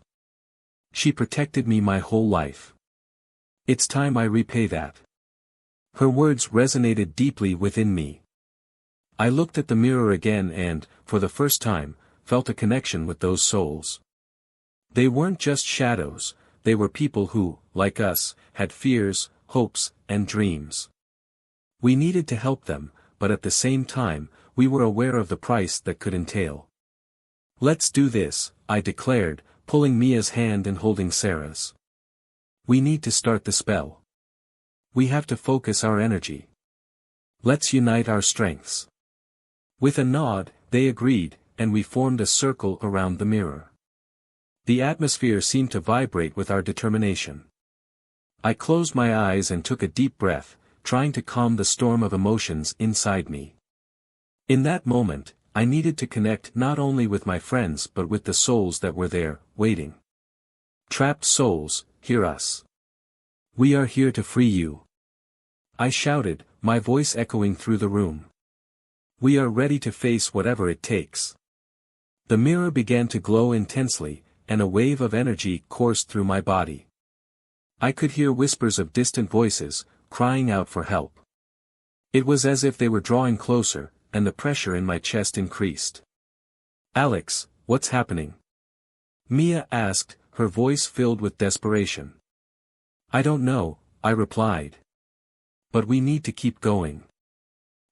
S1: "She protected me my whole life. It's time I repay that." Her words resonated deeply within me. I looked at the mirror again and, for the first time, felt a connection with those souls. They weren't just shadows, they were people who, like us, had fears, hopes, and dreams. We needed to help them, but at the same time, we were aware of the price that could entail. "Let's do this," I declared, pulling Mia's hand and holding Sarah's. "We need to start the spell. We have to focus our energy. Let's unite our strengths." With a nod, they agreed, and we formed a circle around the mirror. The atmosphere seemed to vibrate with our determination. I closed my eyes and took a deep breath, trying to calm the storm of emotions inside me. In that moment, I needed to connect not only with my friends but with the souls that were there, waiting. "Trapped souls, hear us. We are here to free you," I shouted, my voice echoing through the room. "We are ready to face whatever it takes." The mirror began to glow intensely, and a wave of energy coursed through my body. I could hear whispers of distant voices, crying out for help. It was as if they were drawing closer, and the pressure in my chest increased. "Alex, what's happening?" Mia asked, her voice filled with desperation. "I don't know," I replied. "But we need to keep going."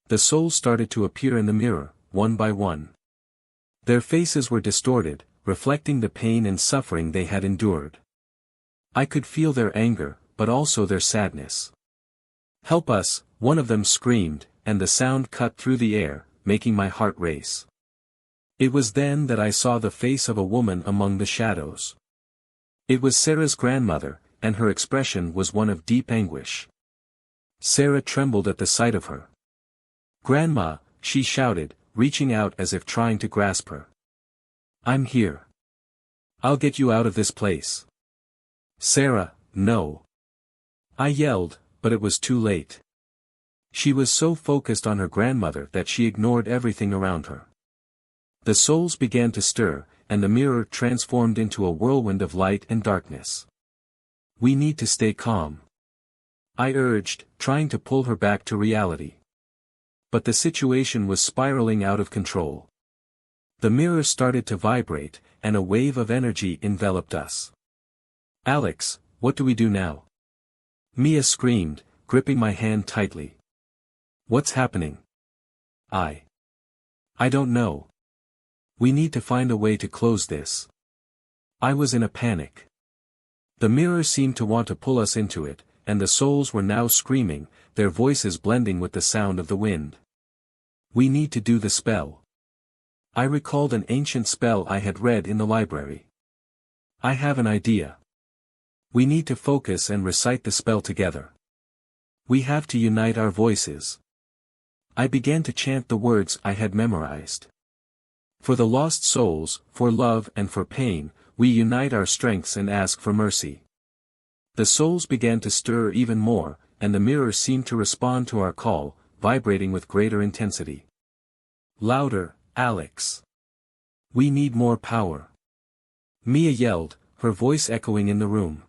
S1: The souls started to appear in the mirror, one by one. Their faces were distorted, reflecting the pain and suffering they had endured. I could feel their anger, but also their sadness. "Help us," one of them screamed, and the sound cut through the air, making my heart race. It was then that I saw the face of a woman among the shadows. It was Sarah's grandmother, and her expression was one of deep anguish. Sarah trembled at the sight of her. "Grandma," she shouted, reaching out as if trying to grasp her. "I'm here. I'll get you out of this place." "Sarah, no." I yelled, but it was too late. She was so focused on her grandmother that she ignored everything around her. The souls began to stir, and the mirror transformed into a whirlwind of light and darkness. "We need to stay calm," I urged, trying to pull her back to reality. But the situation was spiraling out of control. The mirror started to vibrate, and a wave of energy enveloped us. "Alex, what do we do now?" Mia screamed, gripping my hand tightly. "What's happening?" I don't know. We need to find a way to close this." I was in a panic. The mirror seemed to want to pull us into it, and the souls were now screaming, their voices blending with the sound of the wind. "We need to do the spell." I recalled an ancient spell I had read in the library. "I have an idea. We need to focus and recite the spell together. We have to unite our voices." I began to chant the words I had memorized. "For the lost souls, for love and for pain, we unite our strengths and ask for mercy." The souls began to stir even more, and the mirror seemed to respond to our call, vibrating with greater intensity. "Louder, Alex. We need more power." Mia yelled, her voice echoing in the room.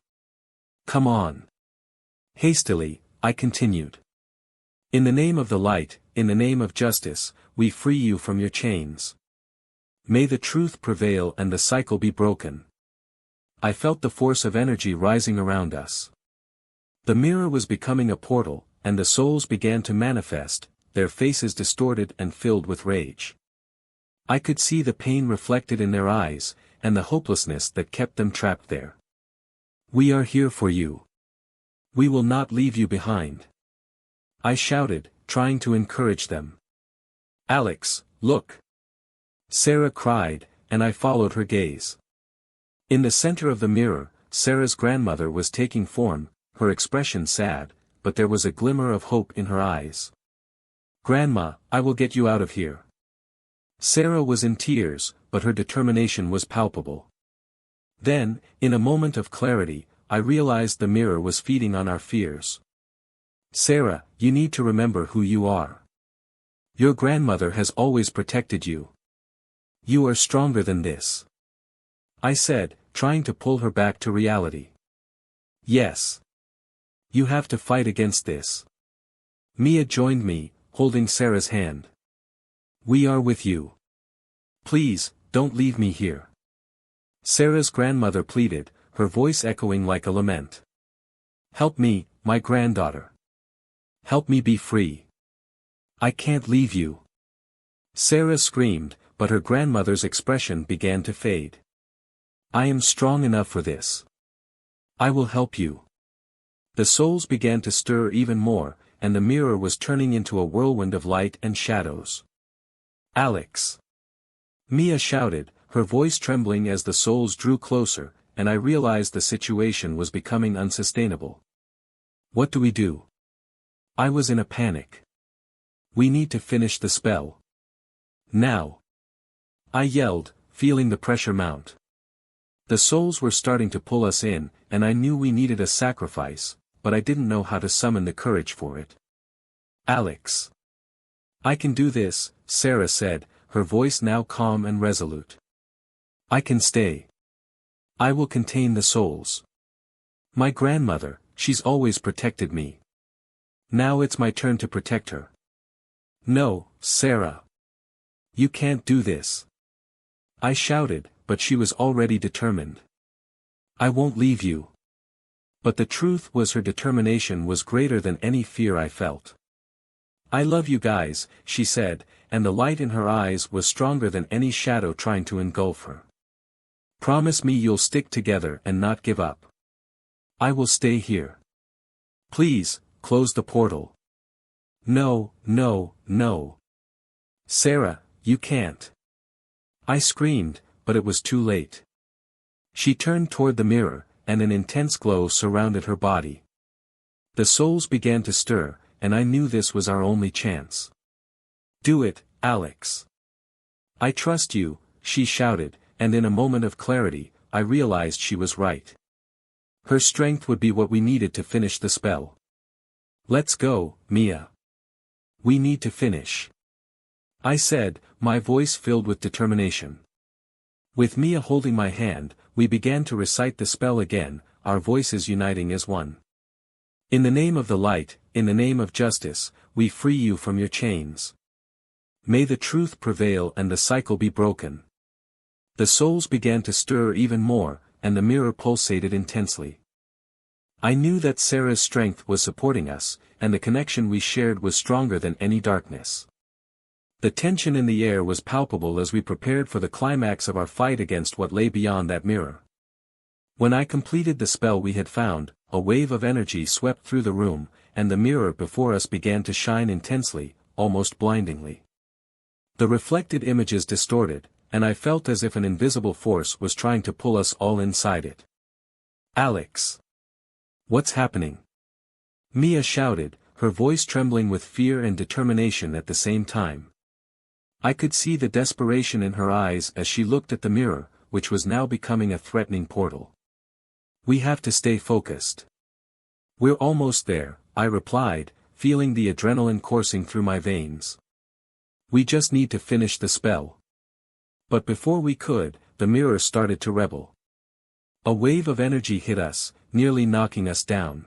S1: "Come on." Hastily, I continued. "In the name of the light, in the name of justice, we free you from your chains. May the truth prevail and the cycle be broken." I felt the force of energy rising around us. The mirror was becoming a portal, and the souls began to manifest, their faces distorted and filled with rage. I could see the pain reflected in their eyes, and the hopelessness that kept them trapped there. "We are here for you. We will not leave you behind," I shouted, trying to encourage them. "Alex, look!" Sarah cried, and I followed her gaze. In the center of the mirror, Sarah's grandmother was taking form, her expression sad, but there was a glimmer of hope in her eyes. "Grandma, I will get you out of here." Sarah was in tears, but her determination was palpable. Then, in a moment of clarity, I realized the mirror was feeding on our fears. "Sarah, you need to remember who you are. Your grandmother has always protected you. You are stronger than this," I said, trying to pull her back to reality. "Yes. You have to fight against this." Mia joined me, holding Sarah's hand. "We are with you. Please, don't leave me here." Sarah's grandmother pleaded, her voice echoing like a lament. "Help me, my granddaughter. Help me be free. I can't leave you." Sarah screamed, but her grandmother's expression began to fade. "I am strong enough for this. I will help you." The souls began to stir even more, and the mirror was turning into a whirlwind of light and shadows. "Alex!" Mia shouted, her voice trembling as the souls drew closer, and I realized the situation was becoming unsustainable. "What do we do?" I was in a panic. "We need to finish the spell. Now!" I yelled, feeling the pressure mount. The souls were starting to pull us in, and I knew we needed a sacrifice, but I didn't know how to summon the courage for it. "Alex. I can do this," Sarah said, her voice now calm and resolute. "I can stay. I will contain the souls. My grandmother, she's always protected me. Now it's my turn to protect her." "No, Sarah. You can't do this." I shouted, but she was already determined. "I won't leave you." But the truth was her determination was greater than any fear I felt. "I love you guys," she said, and the light in her eyes was stronger than any shadow trying to engulf her. "Promise me you'll stick together and not give up." "I will stay here." "Please, close the portal." "No, no, no. Sarah, you can't." I screamed, but it was too late. She turned toward the mirror, and an intense glow surrounded her body. The souls began to stir, and I knew this was our only chance. Do it, Alex. I trust you, she shouted, and in a moment of clarity, I realized she was right. Her strength would be what we needed to finish the spell. Let's go, Mia. We need to finish. I said, my voice filled with determination. With Mia holding my hand, we began to recite the spell again, our voices uniting as one. In the name of the light, in the name of justice, we free you from your chains. May the truth prevail and the cycle be broken. The souls began to stir even more, and the mirror pulsated intensely. I knew that Sarah's strength was supporting us, and the connection we shared was stronger than any darkness. The tension in the air was palpable as we prepared for the climax of our fight against what lay beyond that mirror. When I completed the spell we had found, a wave of energy swept through the room, and the mirror before us began to shine intensely, almost blindingly. The reflected images distorted, and I felt as if an invisible force was trying to pull us all inside it. Alex! What's happening? Mia shouted, her voice trembling with fear and determination at the same time. I could see the desperation in her eyes as she looked at the mirror, which was now becoming a threatening portal. We have to stay focused. We're almost there, I replied, feeling the adrenaline coursing through my veins. We just need to finish the spell. But before we could, the mirror started to rebel. A wave of energy hit us, nearly knocking us down.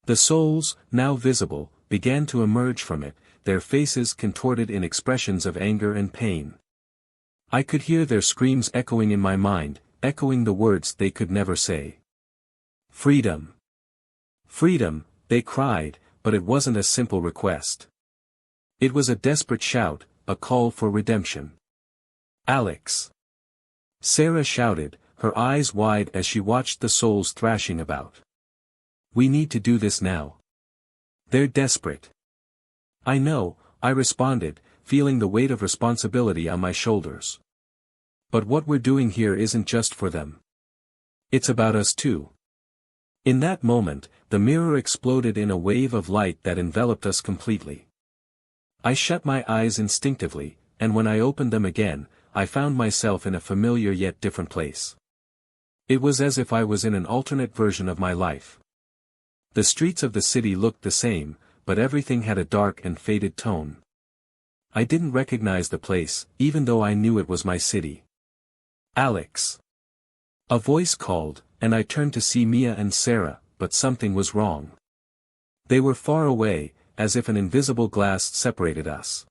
S1: The souls, now visible, began to emerge from it, their faces contorted in expressions of anger and pain. I could hear their screams echoing in my mind, echoing the words they could never say. Freedom! Freedom, they cried, but it wasn't a simple request. It was a desperate shout, a call for redemption. Alex! Sarah shouted, her eyes wide as she watched the souls thrashing about. We need to do this now. They're desperate. I know, I responded, feeling the weight of responsibility on my shoulders. But what we're doing here isn't just for them. It's about us too. In that moment, the mirror exploded in a wave of light that enveloped us completely. I shut my eyes instinctively, and when I opened them again, I found myself in a familiar yet different place. It was as if I was in an alternate version of my life. The streets of the city looked the same, but everything had a dark and faded tone. I didn't recognize the place, even though I knew it was my city. Alex! A voice called, and I turned to see Mia and Sarah, but something was wrong. They were far away, as if an invisible glass separated us.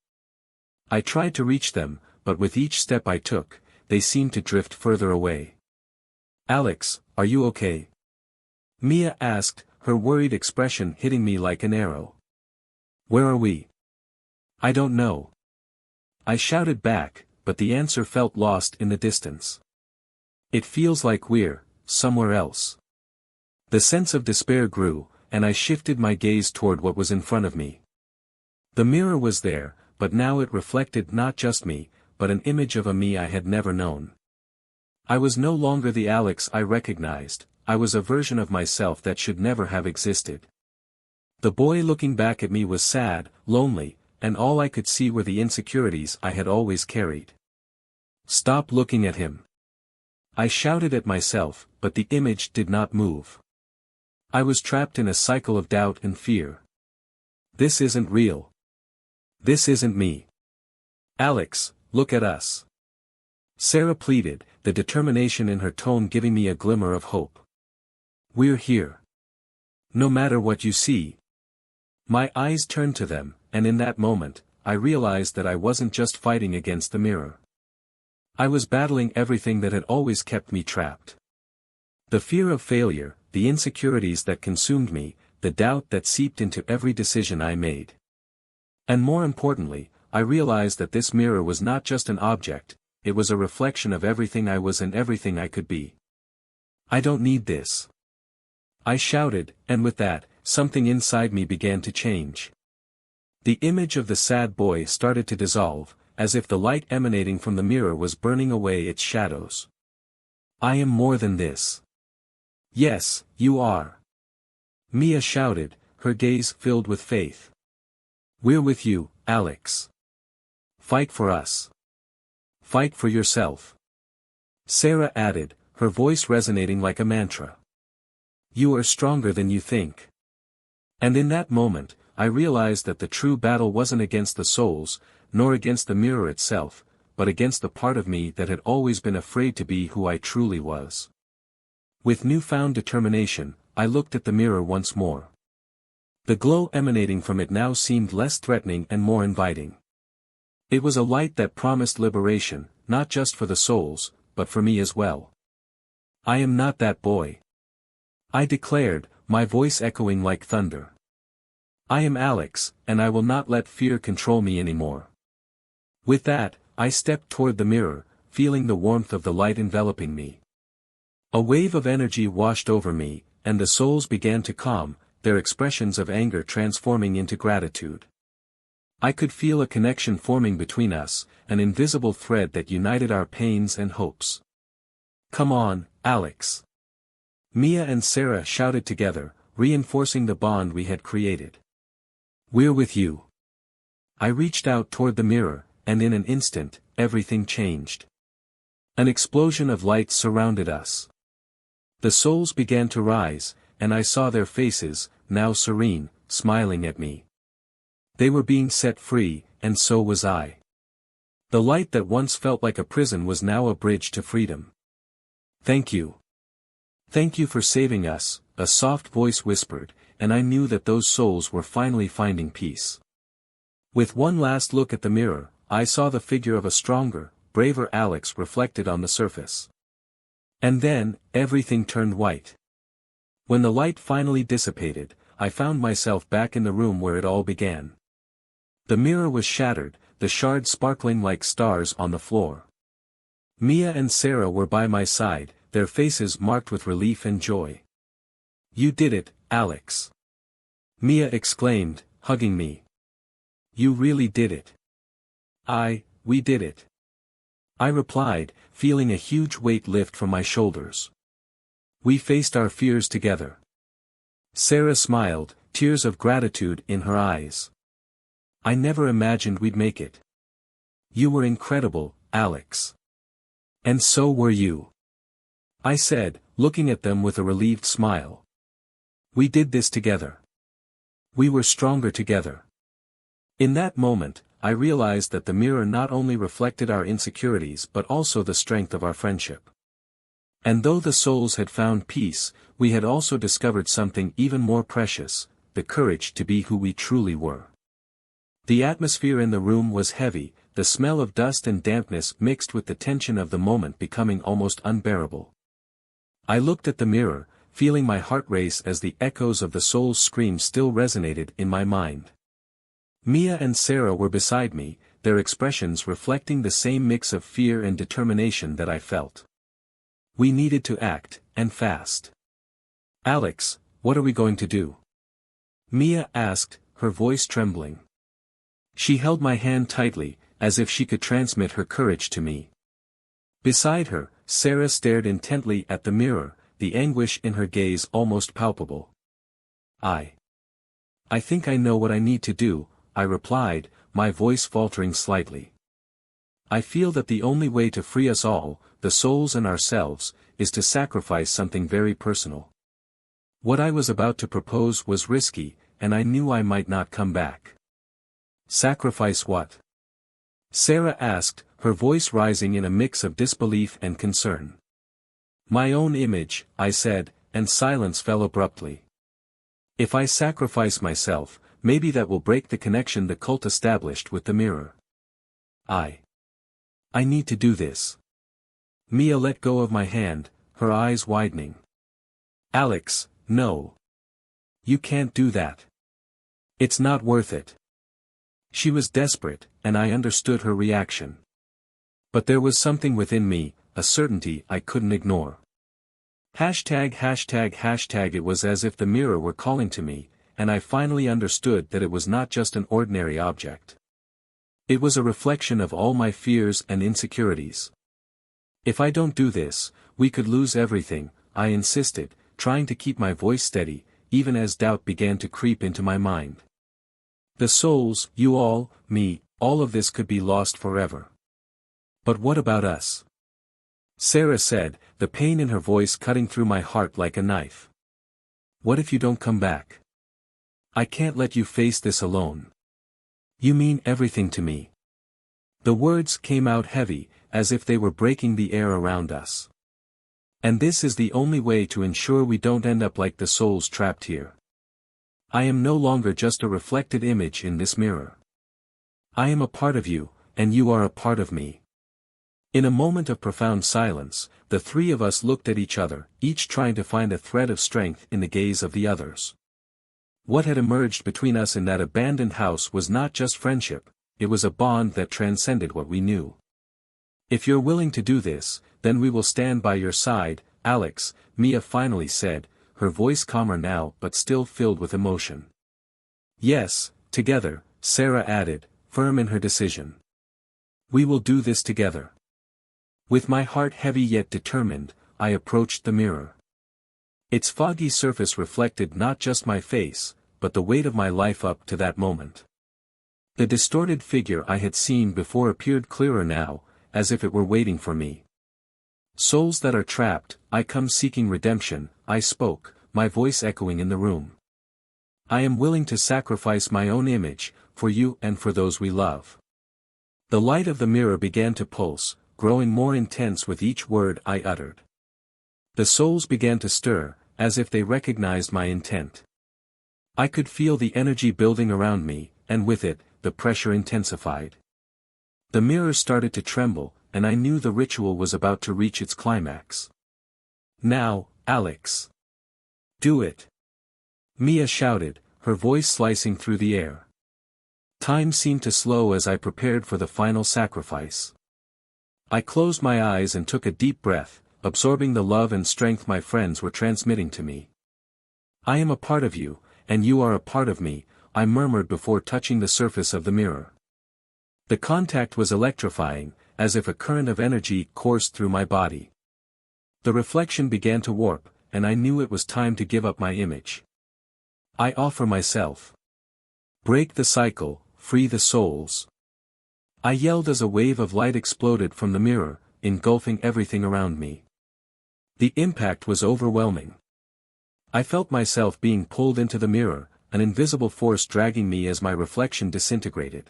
S1: I tried to reach them, but with each step I took, they seemed to drift further away. Alex, are you okay? Mia asked, her worried expression hitting me like an arrow. Where are we? I don't know. I shouted back, but the answer felt lost in the distance. It feels like we're somewhere else. The sense of despair grew, and I shifted my gaze toward what was in front of me. The mirror was there, but now it reflected not just me, but an image of a me I had never known. I was no longer the Alex I recognized, I was a version of myself that should never have existed. The boy looking back at me was sad, lonely, and all I could see were the insecurities I had always carried. Stop looking at him. I shouted at myself, but the image did not move. I was trapped in a cycle of doubt and fear. This isn't real. This isn't me. Alex, look at us. Sarah pleaded, the determination in her tone giving me a glimmer of hope. We're here. No matter what you see. My eyes turned to them, and in that moment, I realized that I wasn't just fighting against the mirror. I was battling everything that had always kept me trapped. The fear of failure, the insecurities that consumed me, the doubt that seeped into every decision I made. And more importantly, I realized that this mirror was not just an object, it was a reflection of everything I was and everything I could be. I don't need this. I shouted, and with that, something inside me began to change. The image of the sad boy started to dissolve, as if the light emanating from the mirror was burning away its shadows. I am more than this. Yes, you are. Mia shouted, her gaze filled with faith. We're with you, Alex. Fight for us. Fight for yourself. Sarah added, her voice resonating like a mantra. You are stronger than you think. And in that moment, I realized that the true battle wasn't against the souls, nor against the mirror itself, but against the part of me that had always been afraid to be who I truly was. With newfound determination, I looked at the mirror once more. The glow emanating from it now seemed less threatening and more inviting. It was a light that promised liberation, not just for the souls, but for me as well. I am not that boy. I declared, my voice echoing like thunder. I am Alex, and I will not let fear control me anymore. With that, I stepped toward the mirror, feeling the warmth of the light enveloping me. A wave of energy washed over me, and the souls began to calm, their expressions of anger transforming into gratitude. I could feel a connection forming between us, an invisible thread that united our pains and hopes. Come on, Alex. Mia and Sarah shouted together, reinforcing the bond we had created. We're with you. I reached out toward the mirror, and in an instant, everything changed. An explosion of light surrounded us. The souls began to rise, and I saw their faces, now serene, smiling at me. They were being set free, and so was I. The light that once felt like a prison was now a bridge to freedom. Thank you. Thank you for saving us, a soft voice whispered, and I knew that those souls were finally finding peace. With one last look at the mirror, I saw the figure of a stronger, braver Alex reflected on the surface. And then, everything turned white. When the light finally dissipated, I found myself back in the room where it all began. The mirror was shattered, the shards sparkling like stars on the floor. Mia and Sarah were by my side, their faces marked with relief and joy. You did it, Alex. Mia exclaimed, hugging me. You really did it. We did it. I replied, feeling a huge weight lift from my shoulders. We faced our fears together. Sarah smiled, tears of gratitude in her eyes. I never imagined we'd make it. You were incredible, Alex. And so were you. I said, looking at them with a relieved smile. We did this together. We were stronger together. In that moment, I realized that the mirror not only reflected our insecurities but also the strength of our friendship. And though the souls had found peace, we had also discovered something even more precious, the courage to be who we truly were. The atmosphere in the room was heavy, the smell of dust and dampness mixed with the tension of the moment becoming almost unbearable. I looked at the mirror, feeling my heart race as the echoes of the soul's scream still resonated in my mind. Mia and Sarah were beside me, their expressions reflecting the same mix of fear and determination that I felt. We needed to act, and fast. Alex, what are we going to do? Mia asked, her voice trembling. She held my hand tightly, as if she could transmit her courage to me. Beside her, Sarah stared intently at the mirror, the anguish in her gaze almost palpable. I think I know what I need to do, I replied, my voice faltering slightly. I feel that the only way to free us all, the souls and ourselves, is to sacrifice something very personal. What I was about to propose was risky, and I knew I might not come back. Sacrifice what? Sarah asked, her voice rising in a mix of disbelief and concern. My own image, I said, and silence fell abruptly. If I sacrifice myself, maybe that will break the connection the cult established with the mirror. I need to do this. Mia let go of my hand, her eyes widening. Alex, no. You can't do that. It's not worth it. She was desperate, and I understood her reaction. But there was something within me, a certainty I couldn't ignore. ###. It was as if the mirror were calling to me, and I finally understood that it was not just an ordinary object. It was a reflection of all my fears and insecurities. If I don't do this, we could lose everything, I insisted, trying to keep my voice steady, even as doubt began to creep into my mind. The souls, you all, me, all of this could be lost forever. But what about us? Sarah said, the pain in her voice cutting through my heart like a knife. What if you don't come back? I can't let you face this alone. You mean everything to me. The words came out heavy, as if they were breaking the air around us. And this is the only way to ensure we don't end up like the souls trapped here. I am no longer just a reflected image in this mirror. I am a part of you, and you are a part of me. In a moment of profound silence, the three of us looked at each other, each trying to find a thread of strength in the gaze of the others. What had emerged between us in that abandoned house was not just friendship, it was a bond that transcended what we knew. If you're willing to do this, then we will stand by your side, Alex, Mia finally said, her voice calmer now but still filled with emotion. Yes, together, Sarah added, firm in her decision. We will do this together. With my heart heavy yet determined, I approached the mirror. Its foggy surface reflected not just my face, but the weight of my life up to that moment. The distorted figure I had seen before appeared clearer now, as if it were waiting for me. Souls that are trapped, I come seeking redemption, I spoke, my voice echoing in the room. I am willing to sacrifice my own image, for you and for those we love. The light of the mirror began to pulse, growing more intense with each word I uttered. The souls began to stir, as if they recognized my intent. I could feel the energy building around me, and with it, the pressure intensified. The mirror started to tremble, and I knew the ritual was about to reach its climax. Now, Alex. Do it. Mia shouted, her voice slicing through the air. Time seemed to slow as I prepared for the final sacrifice. I closed my eyes and took a deep breath, absorbing the love and strength my friends were transmitting to me. I am a part of you, and you are a part of me, I murmured before touching the surface of the mirror. The contact was electrifying, as if a current of energy coursed through my body. The reflection began to warp, and I knew it was time to give up my image. I offer myself. Break the cycle, free the souls. I yelled as a wave of light exploded from the mirror, engulfing everything around me. The impact was overwhelming. I felt myself being pulled into the mirror, an invisible force dragging me as my reflection disintegrated.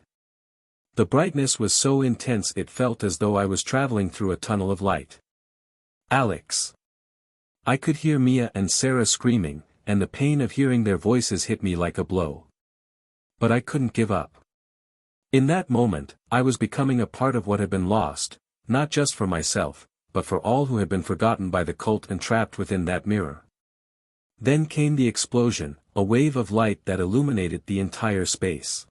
S1: The brightness was so intense it felt as though I was traveling through a tunnel of light. Alex. I could hear Mia and Sarah screaming, and the pain of hearing their voices hit me like a blow. But I couldn't give up. In that moment, I was becoming a part of what had been lost, not just for myself, but for all who had been forgotten by the cult and trapped within that mirror. Then came the explosion, a wave of light that illuminated the entire space.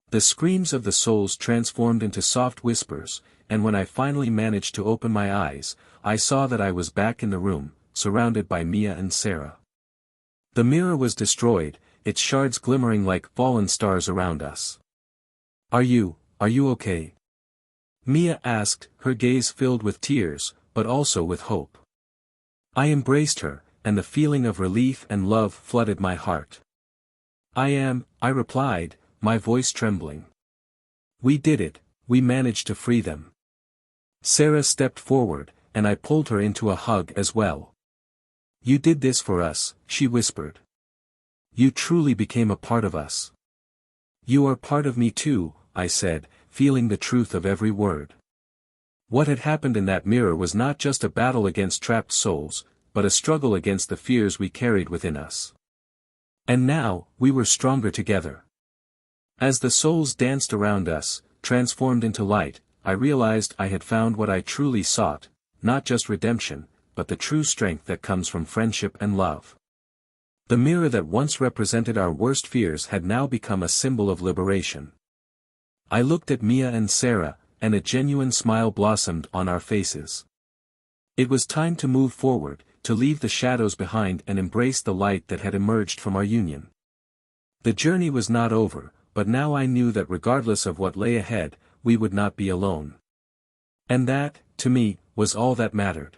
S1: The screams of the souls transformed into soft whispers, and when I finally managed to open my eyes, I saw that I was back in the room, surrounded by Mia and Sarah. The mirror was destroyed, its shards glimmering like fallen stars around us. Are you okay? Mia asked, her gaze filled with tears, but also with hope. I embraced her, and the feeling of relief and love flooded my heart. I replied, my voice trembling. We did it, we managed to free them. Sarah stepped forward, and I pulled her into a hug as well. You did this for us, she whispered. You truly became a part of us. You are part of me too, I said, feeling the truth of every word. What had happened in that mirror was not just a battle against trapped souls, but a struggle against the fears we carried within us. And now, we were stronger together. As the souls danced around us, transformed into light, I realized I had found what I truly sought, not just redemption, but the true strength that comes from friendship and love. The mirror that once represented our worst fears had now become a symbol of liberation. I looked at Mia and Sarah, and a genuine smile blossomed on our faces. It was time to move forward, to leave the shadows behind and embrace the light that had emerged from our union. The journey was not over, but now I knew that regardless of what lay ahead, we would not be alone. And that, to me, was all that mattered.